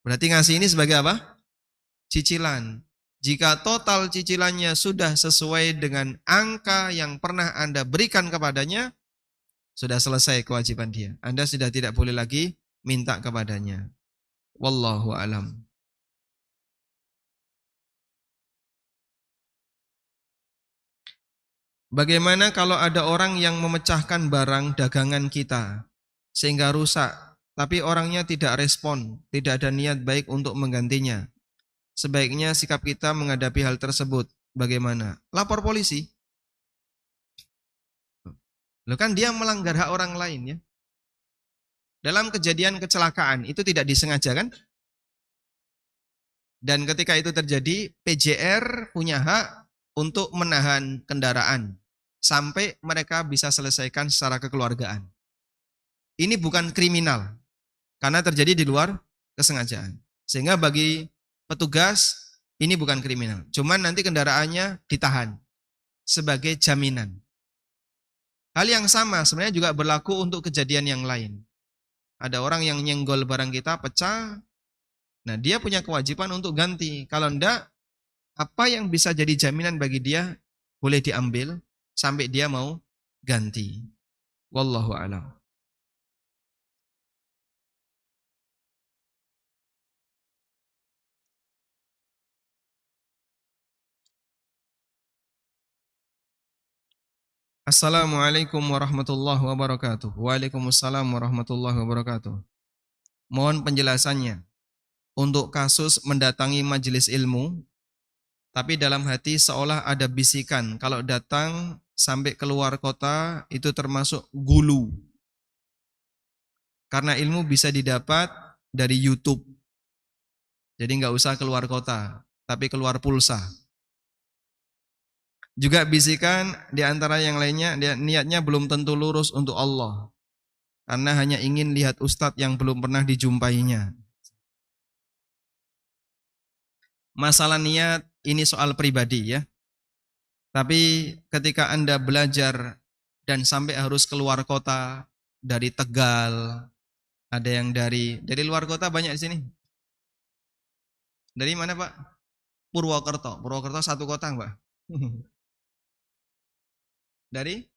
Berarti ngasih ini sebagai apa? Cicilan. Jika total cicilannya sudah sesuai dengan angka yang pernah Anda berikan kepadanya, sudah selesai kewajiban dia. Anda sudah tidak boleh lagi minta kepadanya. Wallahu a'lam. Bagaimana kalau ada orang yang memecahkan barang dagangan kita sehingga rusak, tapi orangnya tidak respon, tidak ada niat baik untuk menggantinya? Sebaiknya sikap kita menghadapi hal tersebut bagaimana? Lapor polisi. Loh kan dia melanggar hak orang lain ya. Dalam kejadian kecelakaan itu tidak disengaja kan? Dan ketika itu terjadi, PJR punya hak untuk menahan kendaraan sampai mereka bisa selesaikan secara kekeluargaan. Ini bukan kriminal karena terjadi di luar kesengajaan. Sehingga bagi petugas ini bukan kriminal. Cuman nanti kendaraannya ditahan sebagai jaminan. Hal yang sama sebenarnya juga berlaku untuk kejadian yang lain. Ada orang yang nyenggol barang kita pecah, nah dia punya kewajiban untuk ganti. Kalau enggak, apa yang bisa jadi jaminan bagi dia boleh diambil sampai dia mau ganti. Wallahu a'lam. Assalamualaikum warahmatullahi wabarakatuh. Waalaikumsalam warahmatullahi wabarakatuh. Mohon penjelasannya. Untuk kasus mendatangi majelis ilmu, tapi dalam hati seolah ada bisikan, kalau datang sampai keluar kota itu termasuk gulu. Karena ilmu bisa didapat dari YouTube. Jadi nggak usah keluar kota, tapi keluar pulsa. Juga bisikan di antara yang lainnya, niatnya belum tentu lurus untuk Allah. Karena hanya ingin lihat ustadz yang belum pernah dijumpainya. Masalah niat ini soal pribadi ya. Tapi ketika Anda belajar dan sampai harus keluar kota, dari Tegal, ada yang dari luar kota banyak di sini. Dari mana Pak? Purwokerto. Purwokerto satu kota Pak. Dari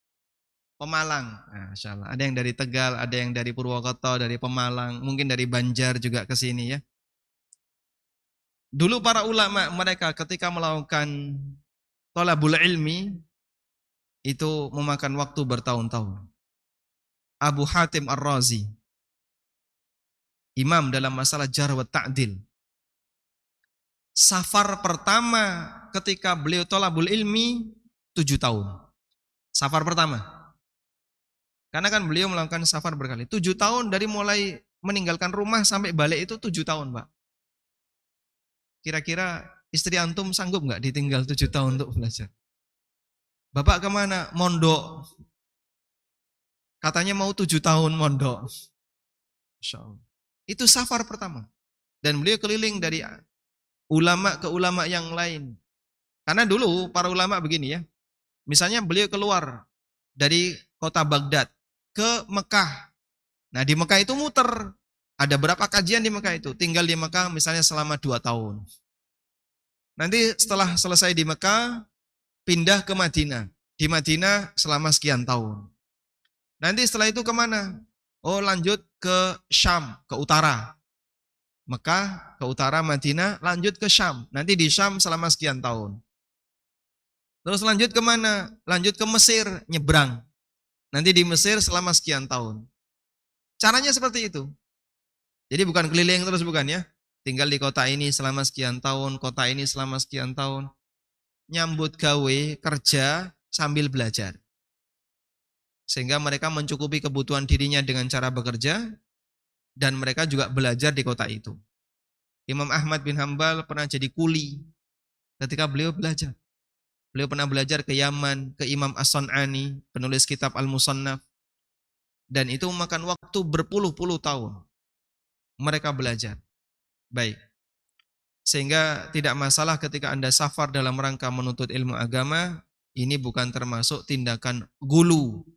Pemalang. Nah, Masya Allah. Ada yang dari Tegal, ada yang dari Purwokerto, dari Pemalang, mungkin dari Banjar juga ke sini ya. Dulu para ulama mereka ketika melakukan thalabul ilmi itu memakan waktu bertahun-tahun. Abu Hatim Ar-Razi, imam dalam masalah jarh wa ta'dil. Safar pertama ketika beliau thalabul ilmi 7 tahun. Safar pertama. Karena kan beliau melakukan safar berkali. 7 tahun dari mulai meninggalkan rumah sampai balik itu 7 tahun Pak. Kira-kira istri antum sanggup nggak ditinggal 7 tahun untuk belajar? Bapak kemana? Mondok. Katanya mau 7 tahun mondok. Masya Allah. Itu safar pertama. Dan beliau keliling dari ulama ke ulama yang lain. Karena dulu para ulama begini ya. Misalnya beliau keluar dari kota Baghdad ke Mekah. Nah di Mekah itu muter. Ada berapa kajian di Mekah itu? Tinggal di Mekah misalnya selama 2 tahun. Nanti setelah selesai di Mekah, pindah ke Madinah. Di Madinah selama sekian tahun. Nanti setelah itu kemana? Oh lanjut ke Syam, ke utara. Mekah, ke utara, Madinah, lanjut ke Syam. Nanti di Syam selama sekian tahun. Terus lanjut kemana? Lanjut ke Mesir, nyebrang. Nanti di Mesir selama sekian tahun. Caranya seperti itu. Jadi bukan keliling terus, bukan ya. Tinggal di kota ini selama sekian tahun, kota ini selama sekian tahun. Nyambut gawe, kerja, sambil belajar. Sehingga mereka mencukupi kebutuhan dirinya dengan cara bekerja, dan mereka juga belajar di kota itu. Imam Ahmad bin Hambal pernah jadi kuli ketika beliau belajar. Beliau pernah belajar ke Yaman, ke Imam As-San'ani, penulis kitab Al-Musannaf. Dan itu memakan waktu berpuluh-puluh tahun. Mereka belajar. Baik. Sehingga tidak masalah ketika Anda safar dalam rangka menuntut ilmu agama, ini bukan termasuk tindakan gulu.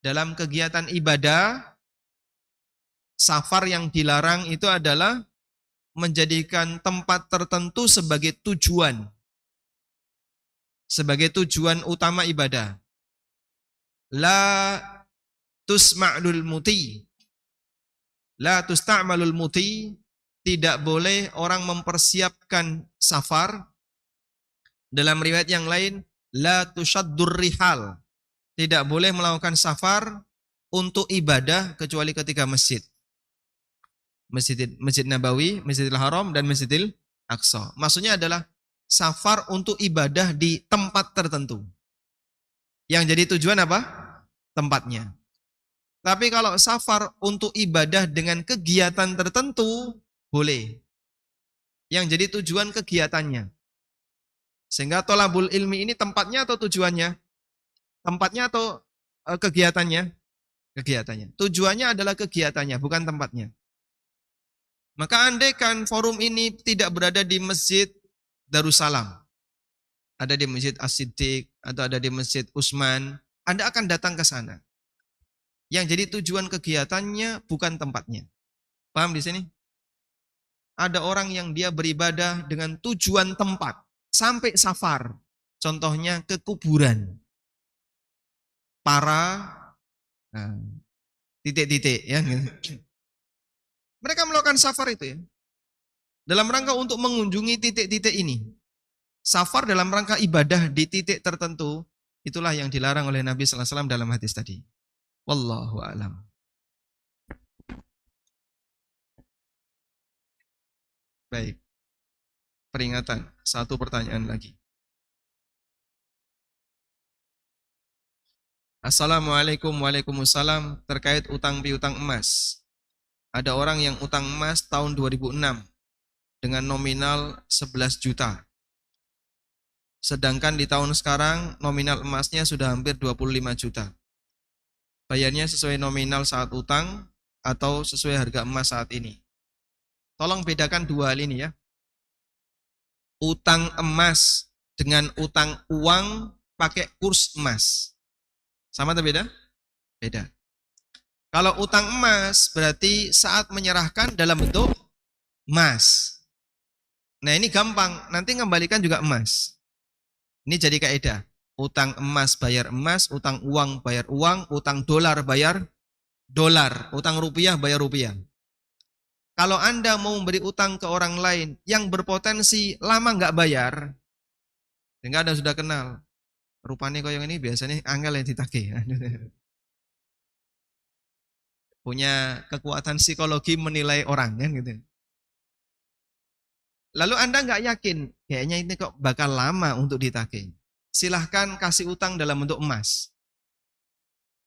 Dalam kegiatan ibadah, safar yang dilarang itu adalah menjadikan tempat tertentu sebagai tujuan. Sebagai tujuan utama ibadah. La tusma'lul muti. La tusta'malul muti. Tidak boleh orang mempersiapkan safar. Dalam riwayat yang lain, la tushaddur rihal. Tidak boleh melakukan safar untuk ibadah kecuali ketika masjid. Masjid Nabawi, Masjidil Haram, dan Masjidil Aqsa. Maksudnya adalah safar untuk ibadah di tempat tertentu. Yang jadi tujuan apa? Tempatnya. Tapi kalau safar untuk ibadah dengan kegiatan tertentu, boleh. Yang jadi tujuan kegiatannya. Sehingga tolabul ilmi ini tempatnya atau tujuannya? Tempatnya atau kegiatannya? Kegiatannya. Tujuannya adalah kegiatannya, bukan tempatnya. Maka andaikan forum ini tidak berada di Masjid Darussalam, ada di Masjid As-Siddiq, atau ada di Masjid Utsman, Anda akan datang ke sana. Yang jadi tujuan kegiatannya bukan tempatnya. Paham di sini? Ada orang yang dia beribadah dengan tujuan tempat, sampai safar. Contohnya ke kuburan. Para titik-titik ya. Mereka melakukan safar itu ya. Dalam rangka untuk mengunjungi titik-titik ini. Safar dalam rangka ibadah di titik tertentu, itulah yang dilarang oleh Nabi sallallahu alaihi wasallam dalam hadis tadi. Wallahu a'lam. Baik. Peringatan, satu pertanyaan lagi. Assalamualaikum, waalaikumsalam, terkait utang piutang emas. Ada orang yang utang emas tahun 2006 dengan nominal 11 juta. Sedangkan di tahun sekarang nominal emasnya sudah hampir 25 juta. Bayarnya sesuai nominal saat utang atau sesuai harga emas saat ini. Tolong bedakan dua hal ini ya. Utang emas dengan utang uang pakai kurs emas. Sama atau beda? Beda. Kalau utang emas berarti saat menyerahkan dalam bentuk emas. Nah ini gampang, nanti ngembalikan juga emas. Ini jadi kaidah. Utang emas bayar emas, utang uang bayar uang, utang dolar bayar dolar, utang rupiah bayar rupiah. Kalau Anda mau memberi utang ke orang lain yang berpotensi lama nggak bayar, sehingga Anda sudah kenal, rupanya kau yang ini biasanya angel yang ditagih. Punya kekuatan psikologi menilai orang kan gitu. Lalu Anda nggak yakin, kayaknya ini kok bakal lama untuk ditagih. Silahkan kasih utang dalam bentuk emas.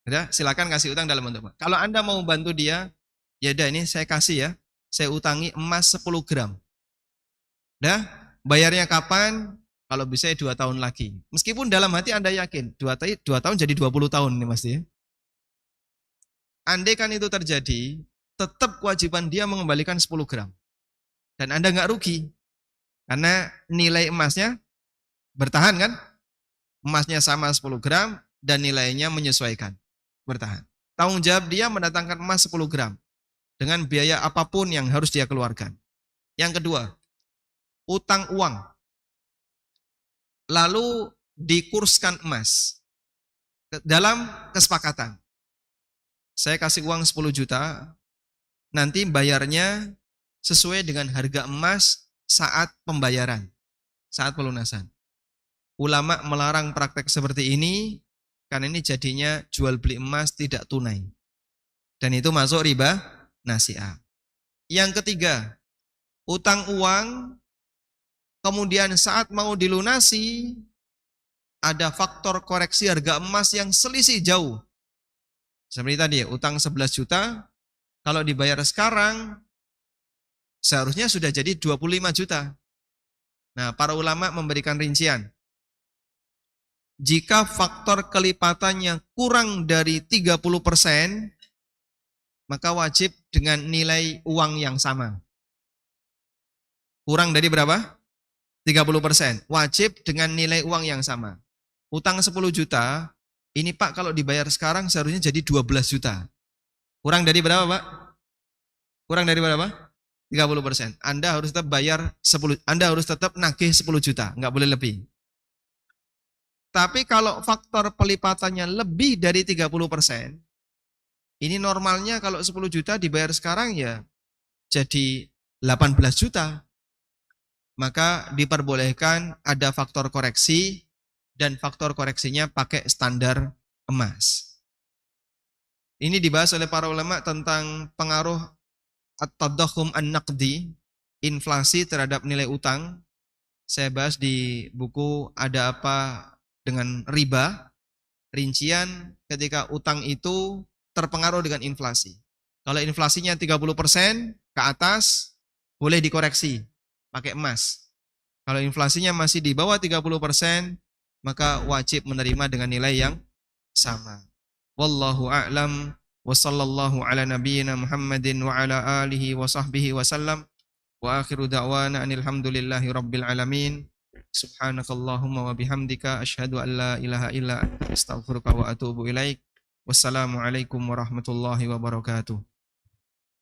Ya, silahkan kasih utang dalam bentuk emas. Kalau Anda mau bantu dia, ya udah ini saya kasih ya, saya utangi emas 10 gram. Dah, bayarnya kapan? Kalau bisa ya 2 tahun lagi. Meskipun dalam hati Anda yakin, 2 tahun jadi 20 tahun nih Mas ya. Andai kan itu terjadi, tetap kewajiban dia mengembalikan 10 gram. Dan Anda nggak rugi. Karena nilai emasnya bertahan kan? Emasnya sama 10 gram dan nilainya menyesuaikan. Bertahan. Tanggung jawab dia mendatangkan emas 10 gram. Dengan biaya apapun yang harus dia keluarkan. Yang kedua, utang uang. Lalu dikurskan emas dalam kesepakatan. Saya kasih uang 10 juta, nanti bayarnya sesuai dengan harga emas saat pembayaran, saat pelunasan. Ulama melarang praktek seperti ini karena ini jadinya jual beli emas tidak tunai. Dan itu masuk riba nasi'ah. Yang ketiga, utang uang kemudian saat mau dilunasi, ada faktor koreksi harga emas yang selisih jauh. Seperti tadi ya, utang 11 juta, kalau dibayar sekarang, seharusnya sudah jadi 25 juta. Nah, para ulama memberikan rincian. Jika faktor kelipatannya kurang dari 30%, maka wajib dengan nilai uang yang sama. Kurang dari berapa? 30%. Wajib dengan nilai uang yang sama. Utang 10 juta, ini Pak kalau dibayar sekarang seharusnya jadi 12 juta. Kurang dari berapa Pak? Kurang dari berapa? 30%. Anda harus tetap bayar 10, Anda harus tetap nagih 10 juta, nggak boleh lebih. Tapi kalau faktor pelipatannya lebih dari 30%, ini normalnya kalau 10 juta dibayar sekarang ya jadi 18 juta. Maka diperbolehkan ada faktor koreksi dan faktor koreksinya pakai standar emas. Ini dibahas oleh para ulama tentang pengaruh at-tadakhum an-naqdi, inflasi terhadap nilai utang. Saya bahas di buku Ada Apa Dengan Riba, rincian ketika utang itu terpengaruh dengan inflasi. Kalau inflasinya 30% ke atas, boleh dikoreksi pakai emas. Kalau inflasinya masih di bawah 30%, maka wajib menerima dengan nilai yang sama. Wallahu a'lam wa sallallahu ala nabiyyina Muhammadin wa ala alihi wa sahbihi wa sallam wa akhiru da'wana alhamdulillahi rabbil alamin. Subhanakallahumma wa bihamdika asyhadu an la ilaha illa anta astaghfiruka wa atubu ilaik. Wassalamualaikum warahmatullahi wabarakatuh.